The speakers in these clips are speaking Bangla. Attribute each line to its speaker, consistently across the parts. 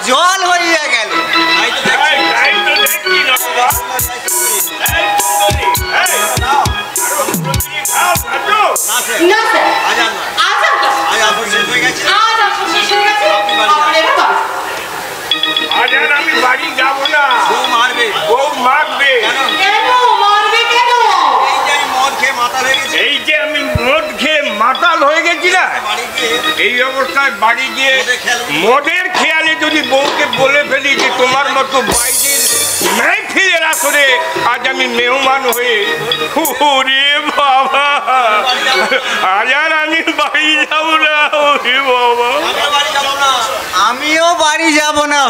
Speaker 1: জল হইয়া গেল।
Speaker 2: আমি বাড়ি যাবো না।
Speaker 1: বউ মারবে।
Speaker 2: বউ মারবে। এই যে আমি মদ খেয়ে মাতাল হয়ে গেছি না, এই অবস্থায় বাড়ি গিয়ে মদের খেয়ালে যদি বউকে বলে ফেলি যে তোমার মতো বাইরের মেহফিলের আসরে আজ আমি মেহমান হয়ে, ওরে বাবা, আজ আর আমি বাড়ি যাবো না। ওরে বাবা,
Speaker 1: আমিও বাড়ি যাব না।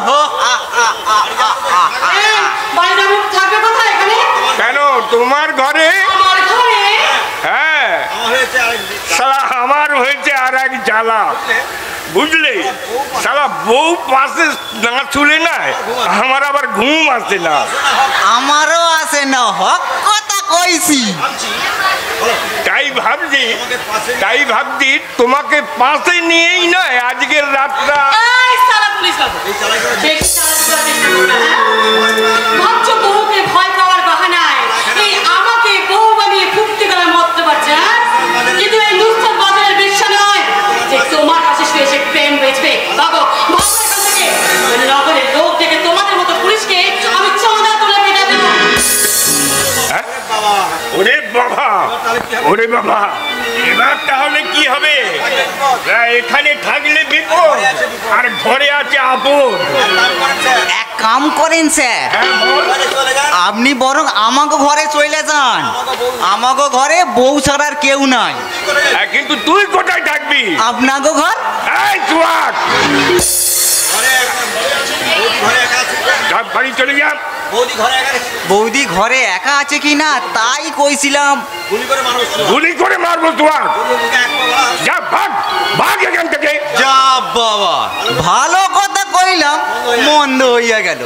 Speaker 2: কেন তোমার ঘরে? হ্যাঁ, সালা আমার হয়েছে আর এক জ্বালা, বুঝলে? সালা বউ পাশে না চলে না, আমার আবার ঘুম আসে না।
Speaker 1: আমারও আসে না, হক কথা কইছি।
Speaker 2: তাই ভাবছি তোমাকে পাশে নিয়েই নয় আজকের রাতটা।
Speaker 3: ভয় পাওয়ার বাহানায় আমাকে বউ বানিয়ে ফুটতে গেলার মরতে পারছে, কিন্তু এই নুসরাত বাজারের বেশ্যা নয় যে তোমার কাছে শুয়ে সে প্রেম বেচবে। ভাগো ভাগো এখান থেকে। নগরের লোক দেখে তোমাদের মতো পুলিশকে আমি চাঁদা তুলে পেটাবো।
Speaker 2: ওরে বাবা, ওরে বাবা, এবার তাহলে কি হবে? এখানে থাকলে বিপদ আর ঘরে আছে আপদ।
Speaker 1: এক কাম করেন স্যার, আপনি বরং আমাকে ঘরে চলে যান। আমাকে ঘরে বউ ছাড়ার কেউ নাই।
Speaker 2: কিন্তু তুই কোথায় থাকবি?
Speaker 1: আপনাকে ঘর।
Speaker 2: বাড়ি চলে যা।
Speaker 1: বৌদি ঘরে একা আছে কি না তাই কইছিলাম।
Speaker 2: গুলি করে মারবো তোমার। যা, ভাগ ভাগ এখান থেকে।
Speaker 1: যা বাবা, ভালো কথা কইলাম, মন্দ হইয়া গেল।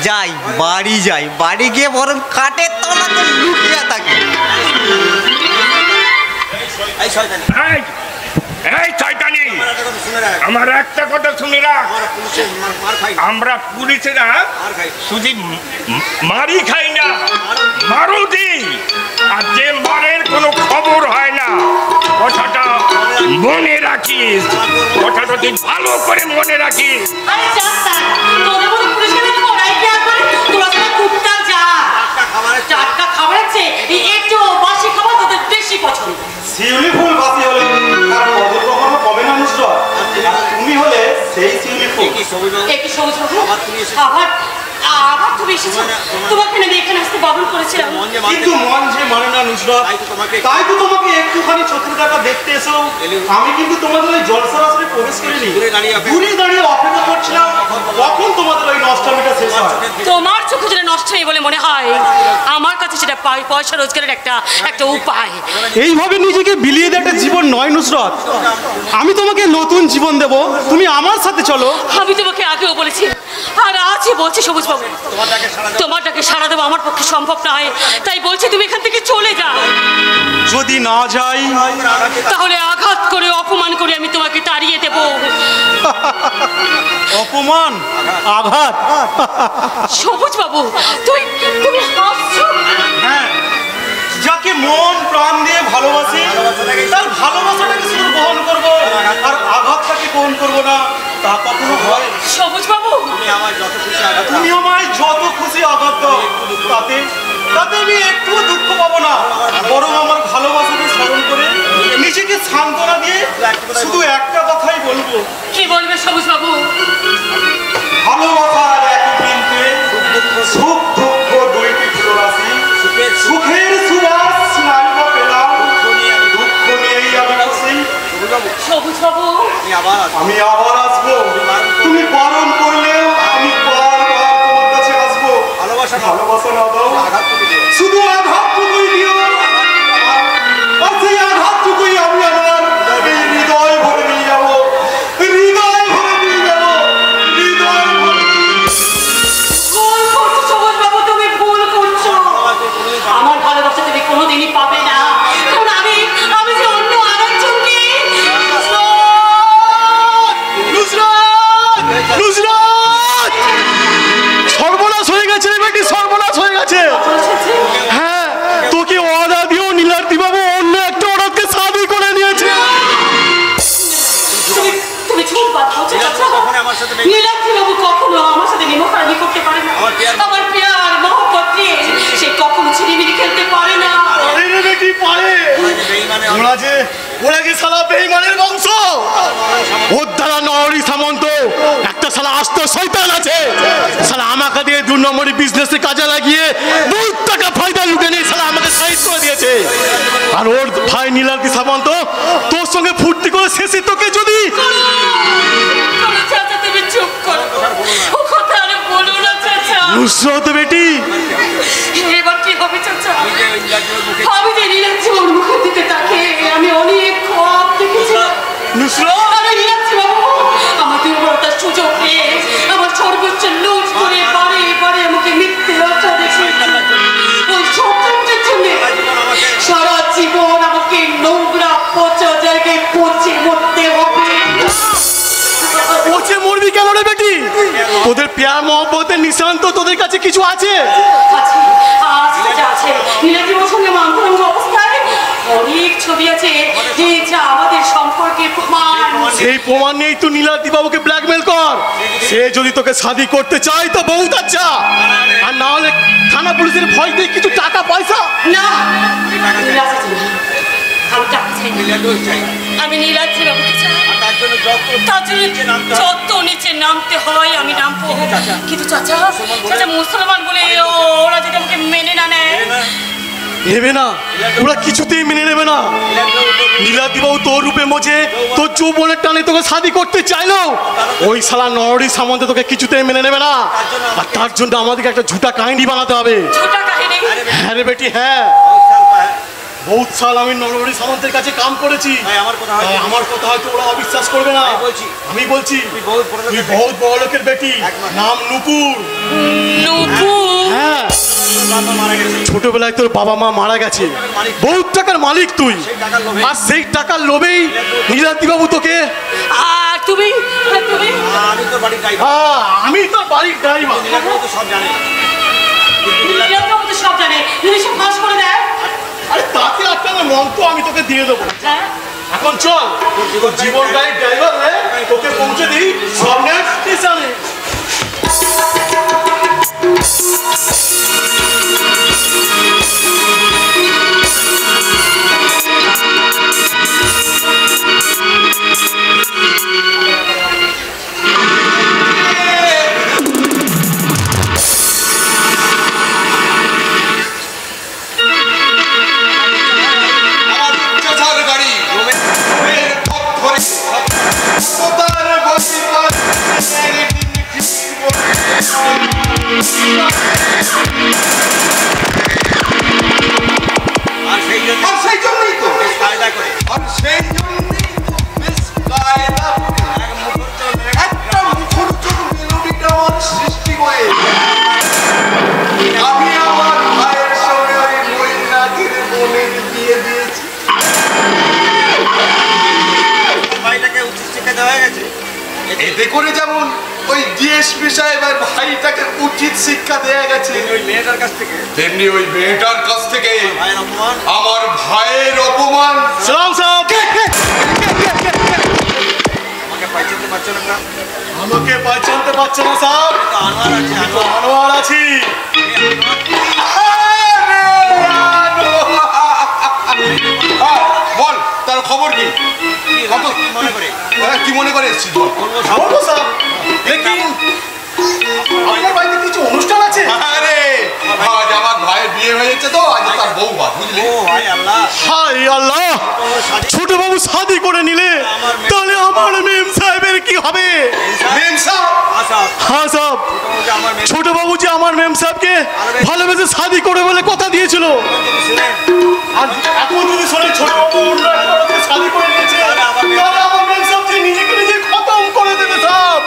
Speaker 1: যাই, বাড়ি যাই। বাড়ি গিয়ে বরং কাঠের তলাতে লুকিয়ে থাকি।
Speaker 2: এই শয়তানি, আমার একটা কথা শুনে রাখ। আমরা পুলিশেরা শুধু মারি খাই না, মারও দিই। আর যে মারের কোনো খবর হয় না, কথাটা মনে রাখিস। কথাটা তুই ভালো করে মনে রাখিস।
Speaker 3: টাটকা খাবারের চেয়ে একটু বাসি খাবার তোদের বেশি পছন্দ।
Speaker 4: শিউলি ফুল বাসি হলে তার কদর কখনো কমে না নুসরাত। তুমি হলে সেই শিউলি ফুল।
Speaker 3: একই সবুজ আবার আবার তুমি এসেছো। তোমাকে আমি এখানে আসতে বারণ করেছিলাম,
Speaker 4: কিন্তু মন যে মানে না নুসরাত। তাই তো তোমাকে একটুখানি চতুর্থটা দেখতে এসো। আমি কিন্তু তোমাদের ওই জলসার আসরে প্রবেশ করিনি, দূরে দাঁড়িয়ে অপেক্ষা করছিলাম কখন তোমাদের ওই নষ্টামিটা শেষ হয়।
Speaker 3: তোমার চোখে যেটা নষ্ট হয়ে বলে মনে হয়, আমার কাছে সেটা পয়সা রোজগারের একটা উপায়।
Speaker 4: এইভাবে নিজেকে বিলিয়ে দেওয়া একটা জীবন নয় নুসরাত। আমি তোমাকে নতুন জীবন দেব, তুমি আমার সাথে চলো।
Speaker 3: আমি তোমাকে আগেও বলেছি আর আজই বলছি সবুজ বাবু, তোমারটাকে সাড়া দেবো আমার পক্ষে সম্ভব নয়। তাই বলছি তুমি এখান থেকে চলে যাও।
Speaker 4: যদি না যাই
Speaker 3: তাহলে আঘাত করে অপমান করে আমি তোমাকে তাড়িয়ে দেব।
Speaker 4: অপমান, আঘাত?
Speaker 3: সবুজ বাবু, তুমি হাসছো?
Speaker 4: হ্যাঁ, যাকে মন প্রাণ দিয়ে ভালোবাসি তার ভালোবাসাটাকে শুধু বহন কখনো হয়?
Speaker 3: সবুজ বাবু,
Speaker 4: তুমি আমায় যত খুশি আঘাত দাও, তাতে তাতে আমি একটু দুঃখ পাবো না, বরং আমার ভালোবাসাকে স্মরণ করে নিজেকে সান্ত্বনা দিয়ে শুধু একটা কথাই বলবো।
Speaker 3: কি বলবে সবুজ বাবু?
Speaker 4: ভালোবাসার একই বৃন্তে সুখ দুঃখ দুইটি ফুলরাশি, সুখের সুবাস নাই বা পেলাম, দুঃখ নিয়েই আমি খুশি।
Speaker 3: সবুজ বাবু,
Speaker 4: আমি আবার আসবো, তুমি বারণ করলেও আমি বারবার তোমার কাছে আসবো। ভালোবাসা না দাও, শুধু আঘাতটুকুই দিও, আর সেই আঘাতটুকুই আমি আমার এই হৃদয় ভরে নিয়ে যাবো, হৃদয় ভরে নিয়ে যাবো, হৃদয় ভরে।
Speaker 3: ভুল করছো সবুজ বাবু, তুমি ভুল করছো। আমার ভালোবাসা তুমি কোনোদিনই পাবে না, কারণ আমি যে অন্য আরেকজনকে
Speaker 5: সর্বনাশ হয়ে গেছে রে বেটি, সর্বনাশ হয়ে গেছে। হ্যাঁ, তোকে অর্ডার দিও নীলাদ্রি বাবু অন্য একটা অর্ডারকে শাদি করে নিয়েছে।
Speaker 3: তুমি চুপ বাদ করছো চাচা। নীলাদ্রি বাবু কখনো আমার সাথে নিমখারামি করতে পারে না। আমার প্যার মহব্বত সে কখনো ছিনিমিনি খেলতে পারে না।
Speaker 5: পারে রে বেটি, পারে। ওরা যে শালা বেঈমানের বংশ, ওর দ্বারা নরহরি সামন্ত একটা শালা আস্ত শয়তান আছে, শালা আমাকে দিয়ে 2 নম্বরি বিজনেসে কাজে লাগিয়ে বহুত টাকা ফায়দা লুটে নিয়ে শালা আমাকে সাইড করে দিয়েছে। আর ওর ভাই নীলাদ্রি সামন্ত তোর সঙ্গে ফুর্তি করে শেষে তোকে যদি
Speaker 3: চাচা তুমি চুপ করো, ও কথা আর বলো না চাচা।
Speaker 5: নুসরত বেটি,
Speaker 3: এবার কি হবে চাচা? আমি যে নীলাদ্রি বাবুর মুখের দিকে তাকিয়ে আমি অনেক খারাপ দেখেছিলাম।
Speaker 5: নুসরত
Speaker 3: আরে নীলাদ্রি বাবু আমার দুর্বলতার সুযোগ নিয়ে আমার সর্বোচ্চ লুট করে বারে বারে আমাকে মিথ্যে আশা দেখিয়েছে। ওই সত্যের জন্য সারা জীবন আমাকে নোংরা পচা জায়গায় পচে মরতে হবে।
Speaker 5: পচে মরবি কেন রে বেটি? তোদের প্যার মহব্বতের নিশান তো তোদের কাছে কিছু আছে।
Speaker 3: আছে, আছে। নীলাদ্রি বাবুর সঙ্গে মাঙ্গলিক অবস্থায় অনেক ছবি আছে যে যা আমাদের সম্পর্কে প্রমাণ।
Speaker 5: সেই প্রমাণ নেই, তুই নীলাদ্রি বাবুকে ব্ল্যাকমেল কর। সে যদি তোকে শাদি করতে চায় তো বহুত আচ্ছা, আর না হলে থানা পুলিশের ভয় দিয়ে কিছু টাকা পয়সা।
Speaker 3: না, নীলাদ্রি না। আমি টাকা চাই না। আমি নীলাদ্রি বাবুকে চাই। তার জন্য যত নিচে নামতে হয় আমি নামবো। কিন্তু চাচা মুসলমান বলে ওরা যদি আমাকে মেনে না নেয়।
Speaker 5: নেবে না, ওরা কিছুতেই মেনে নেবে না। নীলাদ্রি বাবু তোর রূপে মজে তোর যৌবনের টানে তোকে শাদি করতে চাইলো, ওই শালা নরহরি সামন্ত তোকে কিছুতেই মেনে নেবে না। আর তার জন্য আমাদেরকে একটা ঝুটা কাহিনী বানাতে হবে।
Speaker 3: ছোটা কাহিনী?
Speaker 5: হ্যাঁ রে বেটি, হ্যাঁ। বহুত সাল আমি নরহরি সামন্তের কাছে কাম করেছি। আমার কথা হয়তো ওরা অবিশ্বাস করবে না, আমি বলছি তুই বহুত বড় লোকের বেটি, নাম নুপুর।
Speaker 3: নুপুর?
Speaker 5: হ্যাঁ, ছোটবেলায় তোর বাবা মা মারা গেছে, বহুত টাকার মালিক তুই, আর সেই টাকার লোভেই নীলাদ্রি বাবু তোকে।
Speaker 3: আর তুমি?
Speaker 5: আমি তোর বাড়ির ড্রাইভার।
Speaker 3: নীলাদ্রি বাবু তো সব জানে, যদি সব ফাঁস করে দেয়।
Speaker 5: আরে তাতে একটা মন্ত্র আমি তোকে দিয়ে দেবো।
Speaker 3: হ্যাঁ,
Speaker 5: এখন চল, তোর জীবন গাড়ির ড্রাইভার তোকে পৌঁছে দিই সামনে স্টেশনে।
Speaker 6: এতে করে যেমন ওই ডিএসপি সাহেবের ভাইটাকে উচিত শিক্ষা দেয়া গেছে,
Speaker 2: ওই মেয়েটার কাছ থেকে
Speaker 6: তেমনি ওই মেয়েটার কাছ থেকে আমার ভাইয়ের অপমান।
Speaker 5: সালাম সাহেব,
Speaker 2: আমাকে পাইতে পারছো না?
Speaker 5: জানতে পারছো না সাহেব? আনোয়ার আছি।
Speaker 6: বল তার খবর কি? কি মনে করে এসছিস?
Speaker 5: বলবো সাহেব, দেখি আপনার বাড়িতে কিছু অনুষ্ঠান আছে?
Speaker 6: আরে আজ আমার ভাইয়ের বিয়ে হয়েছে তো, আজ তার বউ বাদ, বুঝলি?
Speaker 5: হায় আল্লাহ, ছোট বাবু শাদি করে নিলে তাহলে আমার মেম সাহেবের কি হবে?
Speaker 6: মেম সাহেব?
Speaker 5: হ্যাঁ সাহেব, ছোট বাবু যে আমার মেম সাহেবকে ভালোবেসে শাদি করে বলে কথা দিয়েছিল, আর এখন যদি শোনে ছোট বাবু অন্য একটা মেয়েকে শাদি করে নিয়েছে, তাহলে আমার মেম সাহেব যে নিজেকে নিজে খতম করে দেবে সাহেব।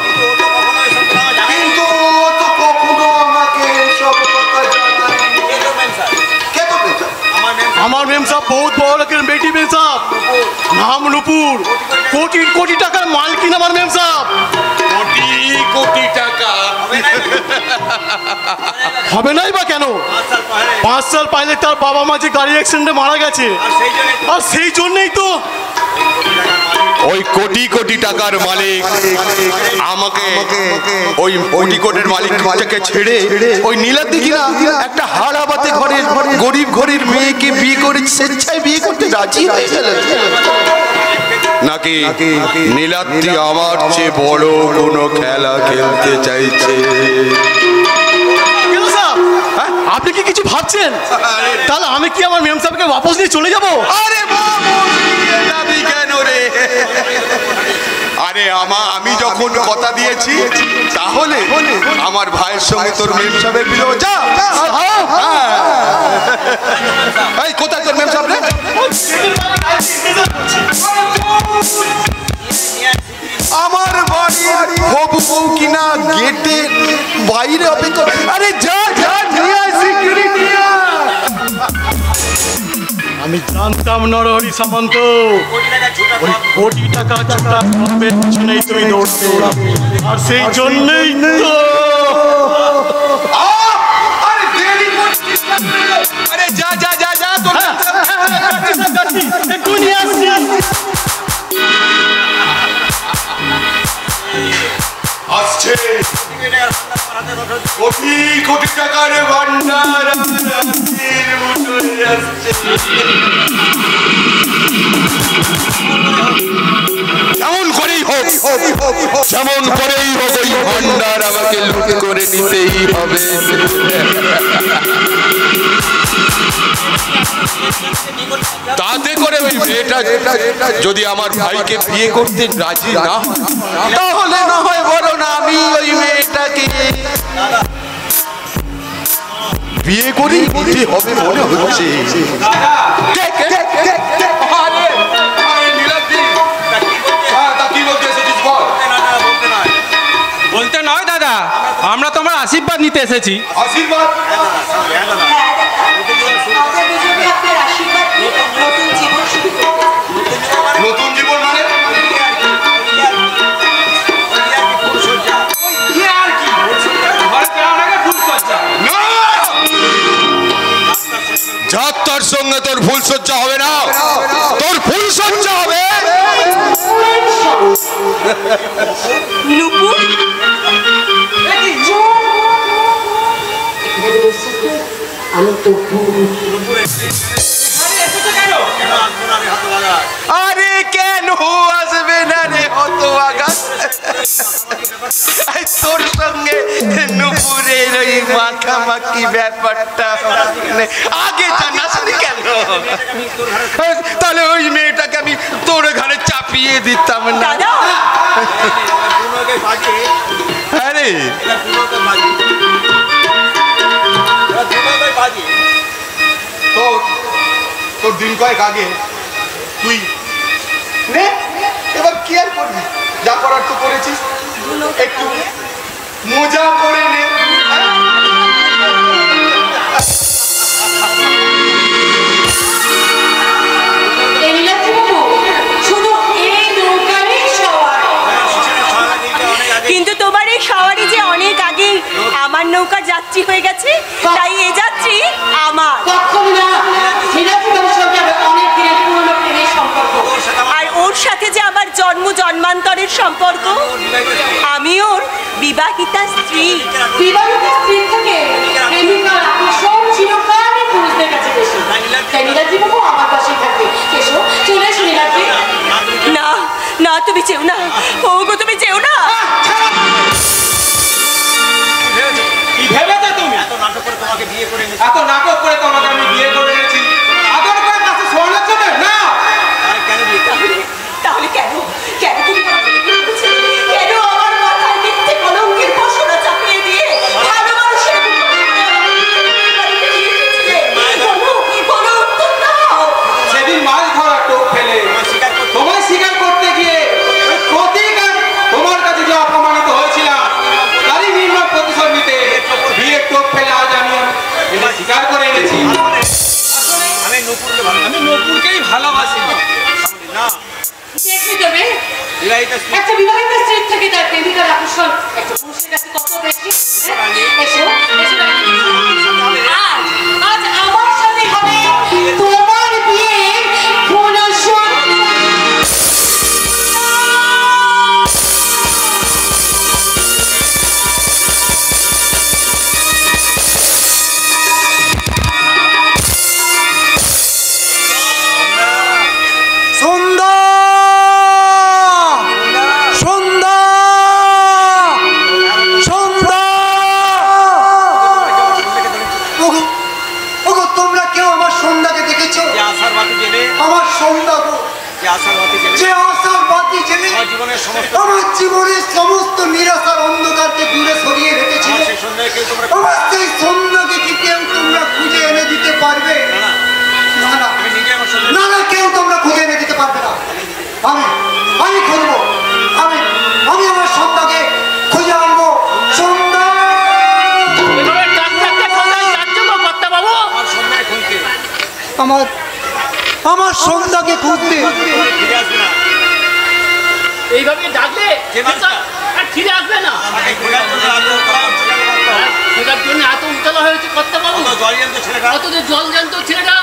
Speaker 6: কিন্তু ও তো কখনো আমাকে এসব কথা জানায়নি। কে তো মেম সাহেব?
Speaker 5: আমার মেম সাহেব বহুত বড় লোকের বেটি মেম সাহেব, নাম নুপুর, কোটি কোটি টাকার মালকিন আমার মেম সাহেব।
Speaker 6: কোটি কোটি টাকা?
Speaker 5: হবে নাই বা কেন? 5 সাল পাইলে তার বাবা মা যে গাড়ি অ্যাক্সিডেন্টে মারা গেছে, আর সেই জন্যই তো
Speaker 7: ওই কোটি কোটি টাকার মালিক আমাকে ওই কোটি কোটির মালিককে ছেড়ে ওই নীলাদ্রি কিনা একটা হাড়াবাতে ঘরের গরিব ঘরের মেয়েকে বিয়ে করে স্বেচ্ছায় বিয়ে করতে রাজি হয়ে গেল। নাকি নীলাদ্রি আমার চেয়ে বড় কোনো খেলা খেলতে চাইছে?
Speaker 5: কেন স্যার, আপনি কি কিছু ভাবছেন? তাহলে আমি কি আমার মেম সাহেবকে বাপস নিয়ে চলে যাবো?
Speaker 7: আরে বাবু, যাবি কেন রে? আরে আমি যখন কথা দিয়েছি, তাহলে আমার ভাইয়ের সঙ্গে তোর মেম সাহেবের বিয়ে যা। এই কোথায় তোর মেম সাহেব রে? আমার বাড়ির হবু বউ কিনা গেটে বাইরে অপেক্ষা। আরে যা যা, নিয়ে আয় সিকিউরিটি।
Speaker 5: আমি জানতাম নরহরি সামন্ত ওই কোটি টাকা ছোটা পাবের পিছনেই তুমি দৌড়াবে, আর সেই জন্যই তো
Speaker 7: আরে যা যা যা যা, তোর আসছে কোটি কোটি টাকার ভান্ডার যেমন করেই হোক, যেমন করেই হোক ওই ভান্ডার আমাকে লুট করে নিতেই হবে। তাতে করে ওই মেয়েটা যদি আমার ভাইকে বিয়ে করতে রাজি না, তাহলে না হয় বলো না আমি ওই মেয়েটাকে বিয়ে করি নিতে হবে মনে হচ্ছে।
Speaker 8: বলতে নয় দাদা, আমরা তোমার আশীর্বাদ নিতে এসেছি।
Speaker 6: আশীর্বাদ? নতুন জীবন মানে?
Speaker 7: যাত্রার সঙ্গে তোর ফুল সজ্জা হবে না, তোর ফুল সজ্জা হবে।
Speaker 3: আমি তো
Speaker 7: আরে কেন আসবে না রে হতভাগা? তোর সঙ্গে নুপুরের ওই মাখামাখি ব্যাপারটা আগে জানাসনি কেন? তাহলে ওই মেয়েটাকে আমি তোর ঘরে চাপিয়ে দিতাম না। আরে
Speaker 6: তোর দিন কয়েক আগে তুই নে, এবার কি আর করবি? যা করার তো করেছিস, একটু মজা করে নে।
Speaker 9: কিন্তু তোমার এই সওয়ারি যে অনেক আগে আমার নৌকার যাত্রী হয়ে গেছে, তাই এ যাত্রী আমার। আর ওর সাথে যে আমার জন্ম জন্মান্তর চিরন্তরের সম্পর্ক। আমি ওর বিবাহিতা স্ত্রী।
Speaker 3: বিবাহিতা স্ত্রী থেকে প্রেমিকার আকর্ষণ চিরকালই পুরুষদের কাছে বেশি। তাই নীলাদ্রি বাবু আমার পাশেই থাকবে। এসো, চলে এসো নীলাদ্রি।
Speaker 9: না না, তুমি যেও না, ওগো তুমি যেও না।
Speaker 8: কি ভেবেছো তুমি? এত নাটক করে তোমাকে বিয়ে করে এনেছি। এত নাটক করে তোমাকে আমি বিয়ে করে এনেছি। আদর করে কাছে শোনার জন্য না।
Speaker 3: আরে কেন বিয়ে করবে? তাহলে কেন কেন তুমি আমাকে বিয়ে করেছিলে? কেন আমার মাথায় মিথ্যে কলঙ্কের বসনা চাপিয়ে দিয়ে ভালো মানুষের
Speaker 8: সেদিন মাছ ধরা টোপ ফেলে তোমায় স্বীকার করতে গিয়ে প্রতিকার তোমার কাছে যে অপমানিত হয়েছিলাম তারই নির্মম প্রতিশোধ নিতে বিয়ের টোপ ফেলে আজ আমি এটা স্বীকার করে এনেছি। আমি নূপুরকেই ভালোবাসি না।
Speaker 3: দেখবি তবে একটা বিবাহিত স্ত্রীর থেকে তার প্রেমিকার আকর্ষণ একটা পুরুষের কাছে কত বেশি। এসো, এসো আজ আমার সাথে হবে তোমার বিয়ে।
Speaker 10: আমার জীবনের সমস্ত নিরাশার অন্ধকারকে দূরে সরিয়ে রেখেছিল। আমার সেই সন্ধ্যাকে কি কেউ তোমরা খুঁজে এনে দিতে পারবে? না না না না, কেউ তোমরা খুঁজে এনে দিতে পারবে না। আমি খুঁজবো। আমি আমার সন্ধ্যাকে খুঁজে আনবো। সন্ধ্যা আমার সন্ধ্যাকে খুঁজতে
Speaker 11: এইভাবে ডাকলে আর ফিরে আসবে না। সেটার জন্য এত উতলা হয়েছে কর্তা বাবু। অত যে জল জ্যান্ত ছেলেটা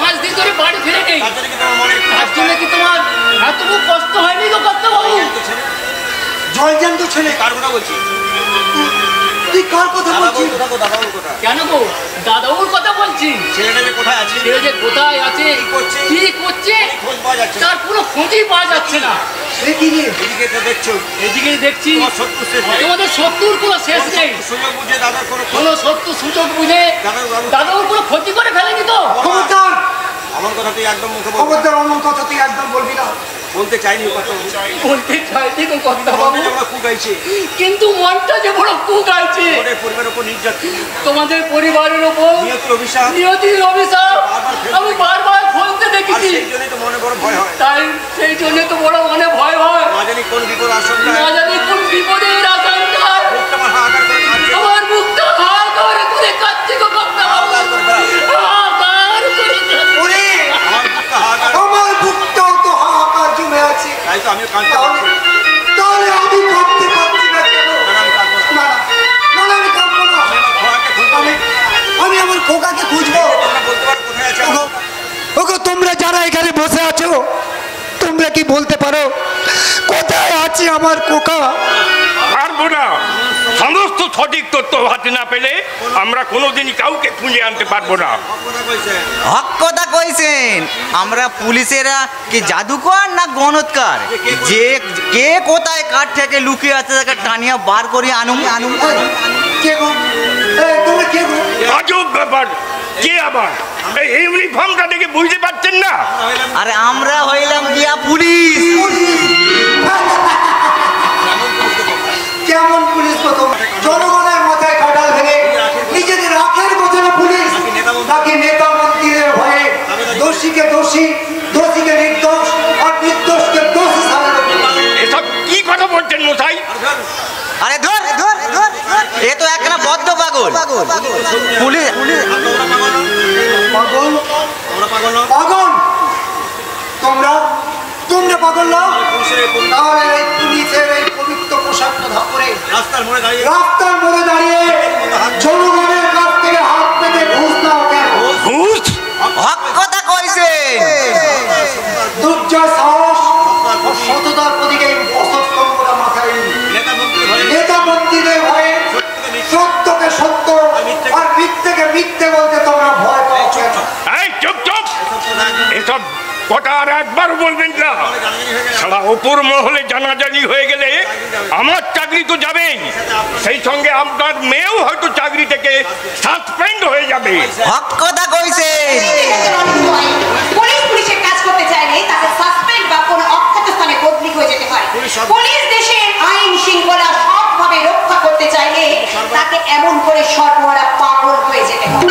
Speaker 11: 5 দিন ধরে বাড়ি ফিরে নেই। তার জন্য কি তোমার এতটুকু কষ্ট হয়নি গো কর্তা বাবু?
Speaker 10: জল জ্যান্ত ছেলে? কার কথা বলছিস তুই? কার কথা বলছিস?
Speaker 11: কেন গো দাদাউর কথা বলছি। ছেলেটা কোথায় আছে? ছেলে যে কোথায় আছে, কি করছে তার কোনো খোঁজই পাওয়া যাচ্ছে না। এদিকে দেখছি তোমাদের শত্রুর কোনো শেষ নেই। কোনো শত্রু সুযোগ বুঝে দাদাউর কোনো ক্ষতি করে ফেলেনি তো?
Speaker 10: আমার কথা তুই একদম মুখে বলবি না। আমার কথা তুই একদম বলবি না।
Speaker 11: বলতে চাইনি কথা, বলতে চাইনি তো কথা বাবু, কিন্তু মনটা যে বড় কুগাইছে। পরিবারের উপর নির্যাতন, তোমাদের পরিবারের উপর নিয়তির অভিশাপ আমি বারবার ফোনতে দেখেছি। তাই সেই জন্য তো বড় মনে ভয় হয়। না জানি কোন বিপদের আশঙ্কা আমার বুকটা হাহাকার করে কাঁদছে গো কথা বাবু।
Speaker 10: আমার বুকটাও তো হাহাকার জমে আছে। তাহলে আমি কাঁদতে পারছি না কেন? না আমি কাঁদবো না। আমি আমার খোকাকে খুঁজবো। ওগো তোমরা যারা এখানে বসে আছো, তোমরা কি বলতে পারো কোথায় আছে আমার খোকা?
Speaker 2: পারবো না। সমস্ত সঠিক তথ্য হাতে না পেলে আমরা কোনোদিনই কাউকে খুঁজে আনতে পারবো না।
Speaker 1: হক কথা কইছেন। আমরা পুলিশেরা কি জাদুকর না গণৎকার যে কে কোথায় কার থেকে লুকিয়ে আছে তাকে টানিয়া বার করে আনুম।
Speaker 10: কে গো? তোমরা কে গো?
Speaker 2: আজব ব্যাপার। কে আবার? এই ইউনিফর্মটা দেখে বুঝতে পারছেন না?
Speaker 1: আরে আমরা হইলাম গিয়া পুলিশ।
Speaker 10: কেমন পুলিশ গো তোমরা? জনগণের মাথায় কাঁঠাল ভেঙে নিজেদের রাখের বোঝানো পুলিশ, নাকি নেতা মন্ত্রীদের ভয়ে দোষীকে দোষী, দোষীকে নির্দোষ আর নির্দোষকে দোষী সাজানো।
Speaker 2: এসব কি কথা বলছেন মশাই?
Speaker 1: আরে ধর ধর ধর, এ তো একটা বদ্ধ পাগল। পুলিশ
Speaker 10: পাগল? পাগল? তোমরা পাগল না? তাহলে এই পুলিশের এই পবিত্র পোশাকটা ধরে রাস্তার মোড়ে দাঁড়িয়ে জনগণের কাছ থেকে হাত পেতে ঘুষ নাও কেন?
Speaker 2: ঘুষ?
Speaker 1: হক কথা কইছেন।
Speaker 10: দুর্জয় সাহস ও সততার প্রতীকে এই
Speaker 2: এসব কথা আর একবার বলবেন না। সারা ওপর মহলে জানাজানি হয়ে গেলে আমার চাকরি তো যাবেই, সেই সঙ্গে আপনার মেয়েও হয়তো চাকরি থেকে সাসপেন্ড হয়ে যাবে।
Speaker 1: হক কথা কইছেন।
Speaker 3: পুলিশের কাজ করতে চাইলে তাকে সাসপেন্ড বা কোনো অজ্ঞাত স্থানে বদলি হয়ে যেতে হয়। পুলিশ দেশের আইন শৃঙ্খলা সবভাবে রক্ষা করতে চাইলে তাকে এমন করে সর্বহারা পাগল হয়ে যেতে হয়।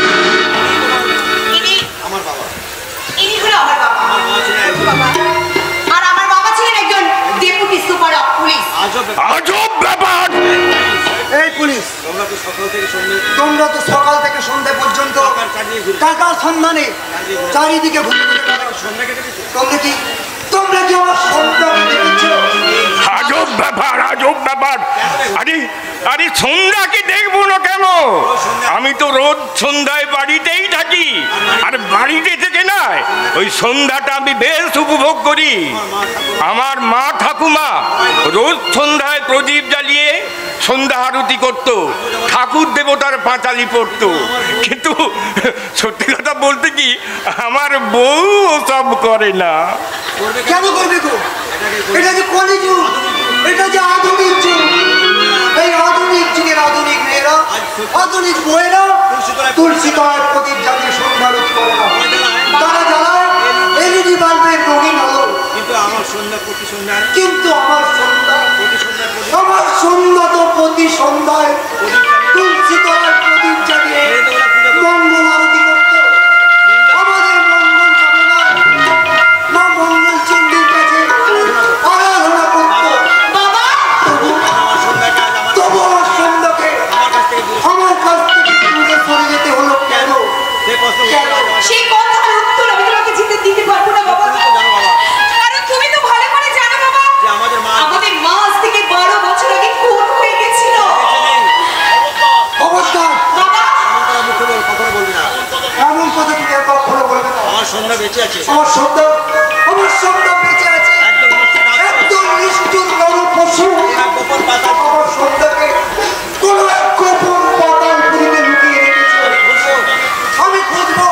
Speaker 3: ইনি হলো আমার বাবা। আর আমার বাবা ছিলেন একজন ডেপুটি সুপার অফ পুলিশ।
Speaker 2: আজব ব্যাপার।
Speaker 10: এই পুলিশ, তোমরা তো সকাল থেকে সন্ধ্যা পর্যন্ত টাকার সন্ধানে চারিদিকে ঘুরে ঘুরে বেড়াচ্ছ। তোমরা কি আমার সন্তানকে দেখেছো?
Speaker 2: আজব ব্যাপার, আজব ব্যাপার। আরে সন্ধ্যাকে দেখবো না কেন? আমি তো রোজ সন্ধ্যায় বাড়িতেই থাকি, আর বাড়িতে থেকে নয়, ওই সন্ধ্যাটা আমি বেশ উপভোগ করি। আমার মা ঠাকুমা রোজ সন্ধ্যায় প্রদীপ জ্বালিয়ে সন্ধ্যা আরতি করত, ঠাকুর দেবতার পাঁচালি পড়তো। কিন্তু সত্যি কথা বলতে কি, আমার বউ সব করে না।
Speaker 10: কেন করবে গো? এটা যে কলিযুগ, এটা যে আধুনিক যুগ। এই আধুনিক যুগের আধুনিক মেয়েরা, আধুনিক বউয়েরা তুলসী তলায় প্রদীপ জ্বালিয়ে সন্ধ্যা আরতি করে না। তারা জ্বালায় এলইডি বাল্বের রঙিন আলো। কিন্তু আমার সন্ধ্যা তো প্রতি সন্ধ্যায় তুলসী তলায় প্রদীপ জ্বালিয়ে মঙ্গল আরতি করতো। আমাদের মঙ্গল কামনায় মা মঙ্গল চণ্ডীর কাছে আরাধনা করতো। তবু আমার সন্ধ্যাকে আমার কাছ থেকে দূরে সরে যেতে হলো কেন?
Speaker 3: সেই কথার উত্তর আমি তোমাকে দিতে পারবো না বাবা। কারণ তুমি তো ভালো করে জানো বাবা, আমাদের মা আজ থেকে 12 বছর আগে খুন হয়ে গেছিল।
Speaker 10: অবস্থা
Speaker 3: বাবা,
Speaker 10: এমন কথা তুমি আর কখনো বলবে না।
Speaker 6: আমার সন্ধ্যা বেঁচে আছে।
Speaker 10: আমার সন্ধ্যা বেঁচে আছে। একদম নিষ্ঠুর নর পশু আমার সন্ধ্যাকে কোন এক গোপন পাতাল পুরীতে লুকিয়ে রেখেছে। আমি খুঁজবো,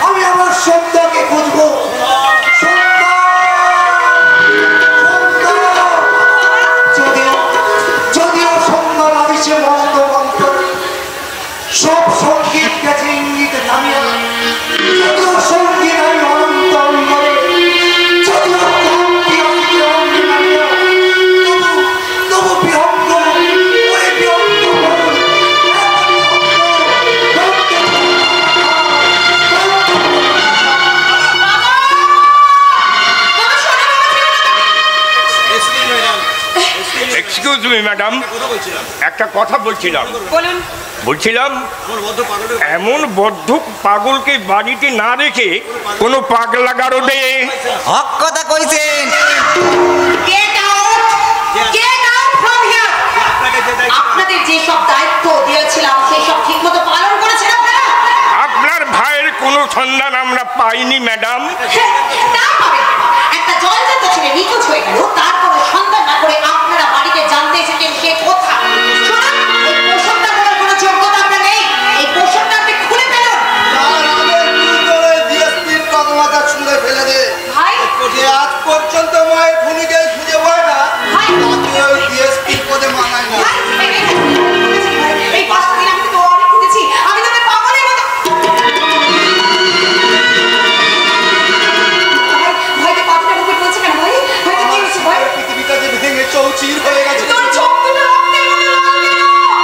Speaker 10: আমি আমার সন্ধ্যাকে খুঁজবো। যদিও সন্ধ্যা আবিষে মন্দ মন্ত্র সব সঙ্গীত গেছে ইঙ্গিতে নামিয়া, যদিও সঙ্গীত আমি অনন্ত অঙ্গরে, যদিও ক্রান্তি অঙ্গে অঙ্গে নামিয়া, তবু বিহঙ্গ ওই বিহঙ্গ
Speaker 2: এক্সকিউজ মি ম্যাডাম, একটা কথা বলছিলাম। বলছিলাম এমন বদ্ধ পাগলকে বাড়িতে না রেখে কোনো পাগলা গারদে।
Speaker 1: হক কথা কইছেন।
Speaker 3: আপনাদের যে সব দায়িত্ব দিয়েছিলাম সেই সব ঠিকমতো পালন করেছেন আপনারা?
Speaker 2: আপনার ভাইয়ের কোনো সন্ধান আমরা পাইনি ম্যাডাম।
Speaker 3: তা পাবে। একটা জলজান্ত ছেলে নিখোঁজ হয়ে গেল, তার কোনো সন্ধান না করে আপনারা বাড়িতে জানতে এসেছেন সে কোথায়। শুনুন, এই পোশাকটা করার কোনো যোগ্যতা আপনার নেই। এই পোশাকটা আপনি খুলে ফেলুন।
Speaker 10: ছুঁড়ে ফেলে দে
Speaker 3: ভাই,
Speaker 10: আজ পর্যন্ত মায়ের খুনিকে খুঁজে পায় না, ওই ডিএসপির পদে মানায় না।
Speaker 3: এই 5 দিন আমি তো অনেক খুঁজেছি, আমি তোকে পাগলের মতো। ভাই তো পাথরটা মুখে পড়ছে কেন ভাই? ভাই তো কি হয়েছে ভাই?
Speaker 10: পৃথিবীটা যে ভেঙে চৌচির হয়ে গেছে।
Speaker 3: তোর চোখ দুটো রক্তের মতো লাল কেন?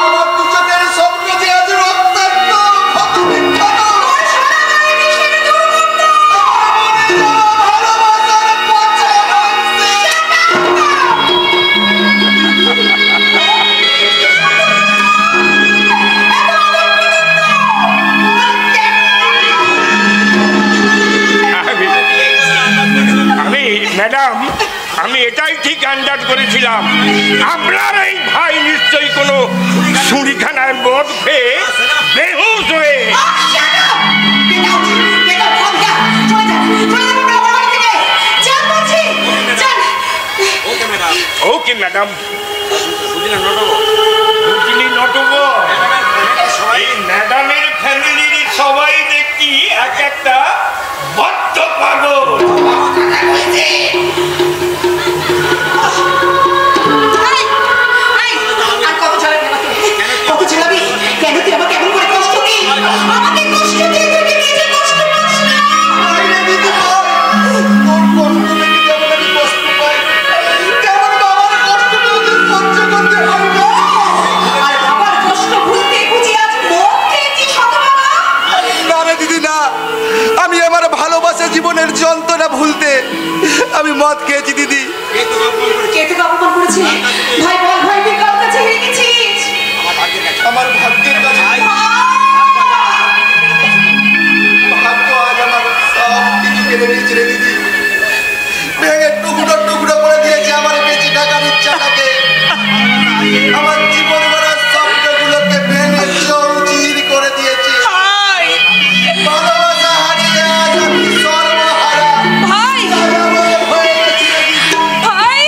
Speaker 10: আমার দু চোখের স্বপ্ন যে আজ রক্তাক্ত ক্ষত বিক্ষত।
Speaker 3: তোর সারা গায়ে বিষের দুর্গন্ধ।
Speaker 10: ভালোবাসার পথে হাঁটছে।
Speaker 2: আমি ম্যাডাম, আমি এটাই ঠিক আন্দাজ করেছিলাম আপনার এই ভাই নিশ্চয়ই কোনো ছুরিখানায় মদ খেয়ে বেহুশ হয়ে। Okay madam. বুঝলি নটব, এই ম্যাডামের ফ্যামিলির সবাই দেখি এক একটা বদ্ধ
Speaker 7: আমি মদ খেয়েছি দিদি।
Speaker 3: কে তোকে অপমান করেছে? ভাই বল ভাই, তুই কার কাছে হেরে গেছিস?
Speaker 6: আমার ভাগ্যের কাছে। ভাগ্য আজ আমার সব কিছু কেড়ে নিয়েছে রে দিদি। ভেঙে টুকরো টুকরো করে দিয়েছে আমার বেঁচে থাকার ইচ্ছাটাকে। আমার জীবন ভরা স্বপ্নগুলোকে ভেঙে চৌচির করে দিয়েছে। ভালোবাসা হারিয়ে আজ আমি সর্বহারা।
Speaker 9: ভাই
Speaker 6: হয়ে গেছি রে দিদি।
Speaker 9: ভাই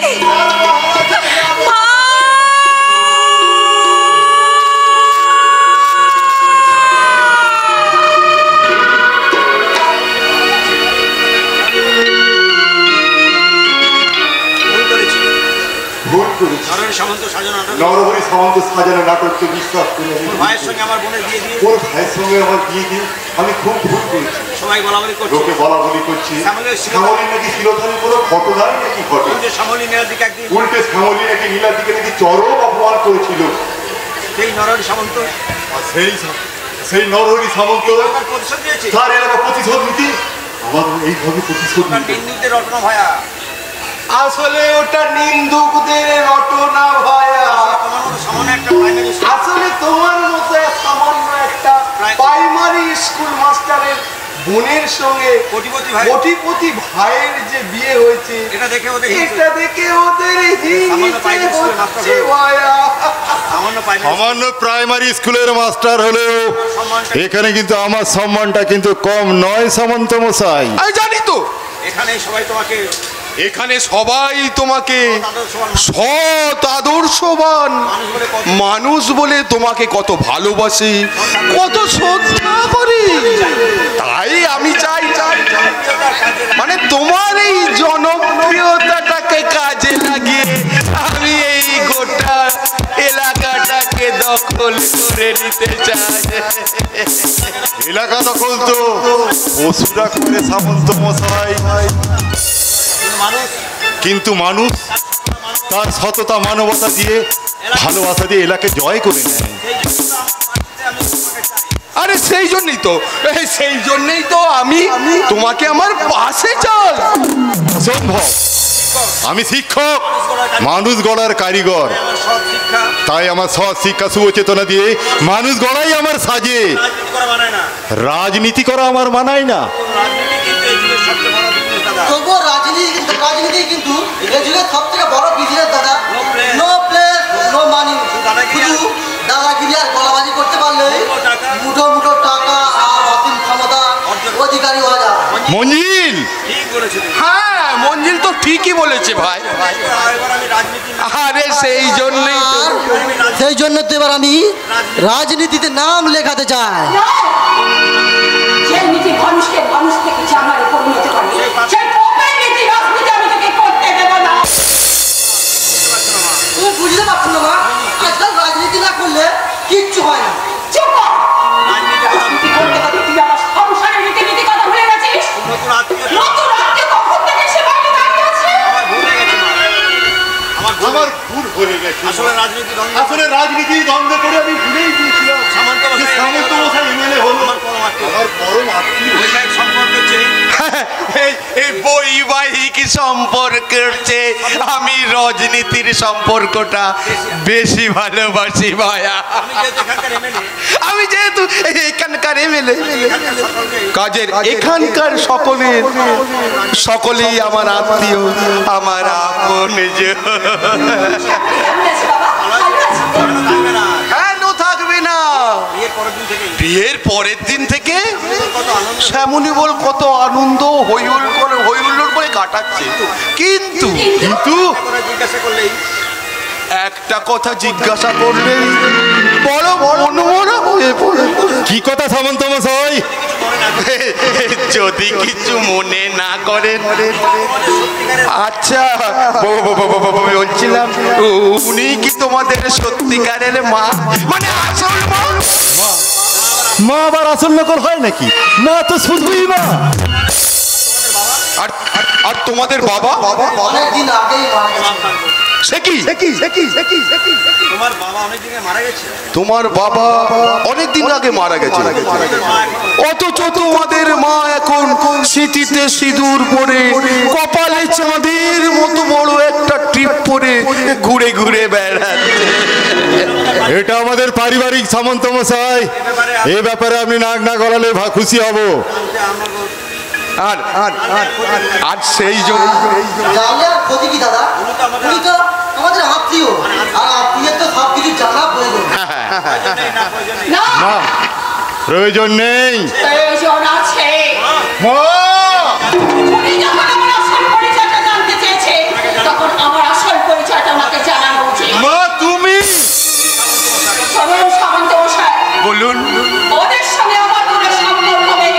Speaker 6: ভুল করেছি। নরহরি সামন্ত সাজানো নাটককে বিশ্বাস করে
Speaker 12: ভাইয়ের সঙ্গে আমার বোনের বিয়ে দিয়ে
Speaker 6: ওর ভাইয়ের সঙ্গে আমার বিয়ে দিয়ে আমি খুব ভুল করেছি।
Speaker 12: সবাই বলাবলি করছে
Speaker 6: লোকে বলাবলি করছি শ্যামলী নাকি শিলধারী কোনো ঘটনাই নাকি ঘটে।
Speaker 12: শ্যামলী নীলার দিকে একদিন
Speaker 6: উল্টে শ্যামলী নাকি নীলার দিকে নাকি চরম অপমান করেছিল।
Speaker 12: সেই নরহরি সামন্ত
Speaker 6: আর সেই নরহরি সামন্ত
Speaker 12: আমার প্রতিশোধ দিয়েছে।
Speaker 6: তার এলাকা প্রতিশোধ নিতে আমার এইভাবে প্রতিশোধ
Speaker 12: তার
Speaker 6: নিতে।
Speaker 12: নিন্দুকদের রটনা ভায়া
Speaker 6: আসলে ওটা নিন্দুকদের রটনা ভায়া।
Speaker 12: তোমার মতো সামান্য একটা প্রাইমারি
Speaker 6: আসলে তোমার মতো সামান্য একটা প্রাইমারি স্কুল মাস্টারের বোনের সঙ্গে
Speaker 12: কোটিপতি ভাই
Speaker 6: কোটিপতি ভাইয়ের যে বিয়ে হয়েছে
Speaker 12: এটা দেখে ওদের
Speaker 6: এটা দেখে ওদের
Speaker 12: সামান্য প্রাইমারি স্কুলের মাস্টার
Speaker 6: হিংসে ভায়া।
Speaker 12: সামান্য প্রাইমারি
Speaker 13: সামান্য প্রাইমারি স্কুলের মাস্টার হলেও এখানে কিন্তু আমার সম্মানটা কিন্তু কম নয় সামন্ত মশাই।
Speaker 7: আমি জানি তো
Speaker 12: এখানে সবাই তোমাকে
Speaker 7: এখানে সবাই তোমাকে
Speaker 12: আদর্শবান
Speaker 7: সৎ আদর্শবান মানুষ বলে তোমাকে কত ভালোবাসি, কত শ্রদ্ধা করি। তাই আমি চাই মানে তোমার এই জনপ্রিয়তাটাকে কাজে লাগিয়ে আমি এই গোটা এলাকাটাকে দখল করে নিতে চাই।
Speaker 13: এলাকা দখল তো পশুরা করে সামন্ত মশাই, কিন্তু মানুষ তার সততা মানবতা দিয়ে ভালোবাসা দিয়ে এলাকে জয় করে নেয়।
Speaker 7: আরে সেই জন্যই তো আমি তোমাকে আমার পাশে চাই।
Speaker 13: অসম্ভব, আমি শিক্ষক, মানুষ গড়ার কারিগর, তাই আমার সৎ শিক্ষা শুভচেতনা দিয়ে মানুষ গড়াই আমার সাজে। রাজনীতি করা আমার মানায় না।
Speaker 10: তবুও রাজনীতি কিন্তু এই যুগের সব থেকে বড় বিজনেস দাদা। No place no money. শুধু দাদাগিরি আর গলাবাজি করতে পারলে মুঠো মুঠো টাকা আর অসীম ক্ষমতা অধিকারী হওয়া যায়।
Speaker 13: মঞ্জিল,
Speaker 7: হ্যাঁ মঞ্জিল তো ঠিকই বলেছে ভাই। আরে সেই
Speaker 10: জন্য তো এবার আমি রাজনীতিতে নাম লেখাতে চাই।
Speaker 3: যে নীতি মানুষকে মানুষ থেকে জামারে পরিণত করে, সেই কোপের নীতি রাজনীতি আমি তোকে করতে দেব না।
Speaker 10: তুমি বুঝতে পারছো না মা, আজকাল রাজনীতি না করলে কিচ্ছু হয় না।
Speaker 3: চুপ কর। রাজনীতি করতে করতে তুই আমার সংসারের রীতিনীতি কথা ভুলে গেছিস। নতুন আত্মীয় কখন থেকে সে বাইরে দাঁড়িয়ে আছে।
Speaker 6: আমার ভুল হয়ে গেছে।
Speaker 12: আসলে রাজনীতি
Speaker 6: দ্বন্দ্ব করে আমি ভুলেই গিয়েছিলাম
Speaker 12: সামন্ত
Speaker 6: যে সামন্ত মশাই এমএলএ হলো আমার পরম আত্মীয়।
Speaker 12: বৈবাহিক সম্পর্ক চেয়ে
Speaker 7: এই বৈবাহিক সম্পর্কের চেয়ে আমি রাজনীতির সম্পর্কটা বেশি ভালোবাসি ভাইয়া। আমি যেহেতু এখানকার এমএলএ, কাজের এখানকার সকলেই আমার আত্মীয়, আমার আপন। কেন থাকবে না? বিয়ের পরের দিন থেকে শ্যামলী বল কত আনন্দ হই হুল্লোড় করে কাটাচ্ছে। কিন্তু একটা কথা জিজ্ঞাসা করলে বড় মনমরা হয়ে পড়ে।
Speaker 13: কি কথা সামন্ত মশাই?
Speaker 7: যদি কিছু মনে না করেন, আচ্ছা বলছিলাম উনি কি তোমাদের সত্যিকারের মা, মানে আসল মা?
Speaker 13: মা আবার আসল নকল হয় নাকি? মা তো শুধুই মা।
Speaker 7: আর তোমাদের বাবা?
Speaker 10: অনেকদিন আগেই মারা গেছে।
Speaker 7: সে কি?
Speaker 12: তোমার বাবা অনেক দিনে মারা গেছে।
Speaker 7: তোমার বাবা অনেক দিন আগে মারা গেছে, অথচ তোমাদের মা এখন স্মৃতিতে সিঁদুর পরে কপালে চাঁদের মতো বড় একটা ট্রিপ পরে ঘুরে ঘুরে বেড়াচ্ছে।
Speaker 13: এটা আমাদের পারিবারিক সামন্ত মশাই, এ ব্যাপারে আপনি নাক না গলালে খুশি হব।
Speaker 7: আর আর আর সেই জন্য
Speaker 10: জানলে আর ক্ষতি কি দাদা? উনি তো আমাদের আত্মীয়, আর আত্মীয়ের তো সব কিছু জানা প্রয়োজন।
Speaker 13: না, প্রয়োজন নেই।
Speaker 3: প্রয়োজন আছে। উনি যখন আমার আসল পরিচয়টা জানতে চেয়েছে, তখন আমার আসল পরিচয়টা আমাকে জানানো উচিত।
Speaker 7: মা তুমি
Speaker 3: সরল সামন্ত মশাই,
Speaker 7: বলুন।
Speaker 3: ওদের সঙ্গে আমার কোনো সম্পর্ক নেই।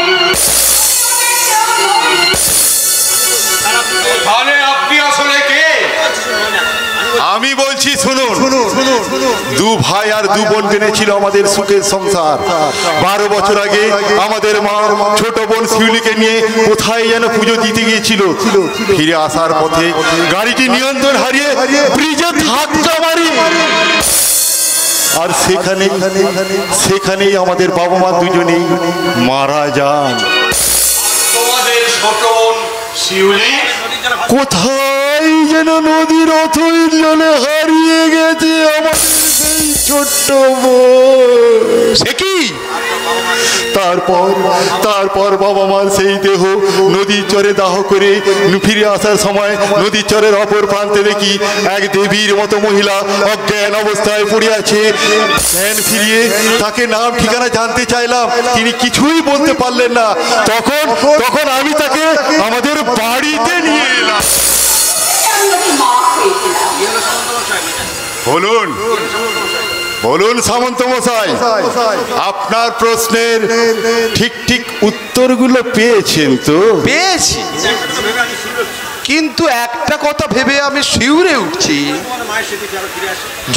Speaker 7: তাহলে আপনি আসলে কে?
Speaker 13: আমি বলছি শুনুন, দু ভাই আর দু বোন টেনেছিল আমাদের সুখের সংসার। 12 বছর আগে আমাদের মা ছোট বোন শিউলিকে নিয়ে কোথায় যেন পুজো দিতে গিয়েছিল। ফিরে আসার পথে গাড়িটি নিয়ন্ত্রণ হারিয়ে ব্রিজে ধাক্কা মারি, আর সেখানেই আমাদের বাবা মা দুজনেই মারা যান।
Speaker 7: তোমাদের ছোট বোন শিউলি
Speaker 13: কোথায় যেন নদীর অথই জলে হারিয়ে গেছে আমাদের সেই ছোট্ট বোন।
Speaker 7: সে কি?
Speaker 13: তারপর বাবা মার সেই দেহ নদীর চরে দাহ করে ফিরে আসার সময় নদীর চরের অপর প্রান্তে দেখি এক দেবীর মতো মহিলা অজ্ঞান অবস্থায় পড়ে আছে। জ্ঞান ফিরিয়ে তাকে নাম ঠিকানা জানতে চাইলাম, তিনি কিছুই বলতে পারলেন না। তখন আমি তাকে আমাদের বাড়িতে নিয়ে এলাম। বলুন সামন্ত মশাই, আপনার প্রশ্নের ঠিক উত্তরগুলো পেয়েছেন তো?
Speaker 7: পেয়েছি, কিন্তু একটা কথা ভেবে আমি শিউরে উঠছি।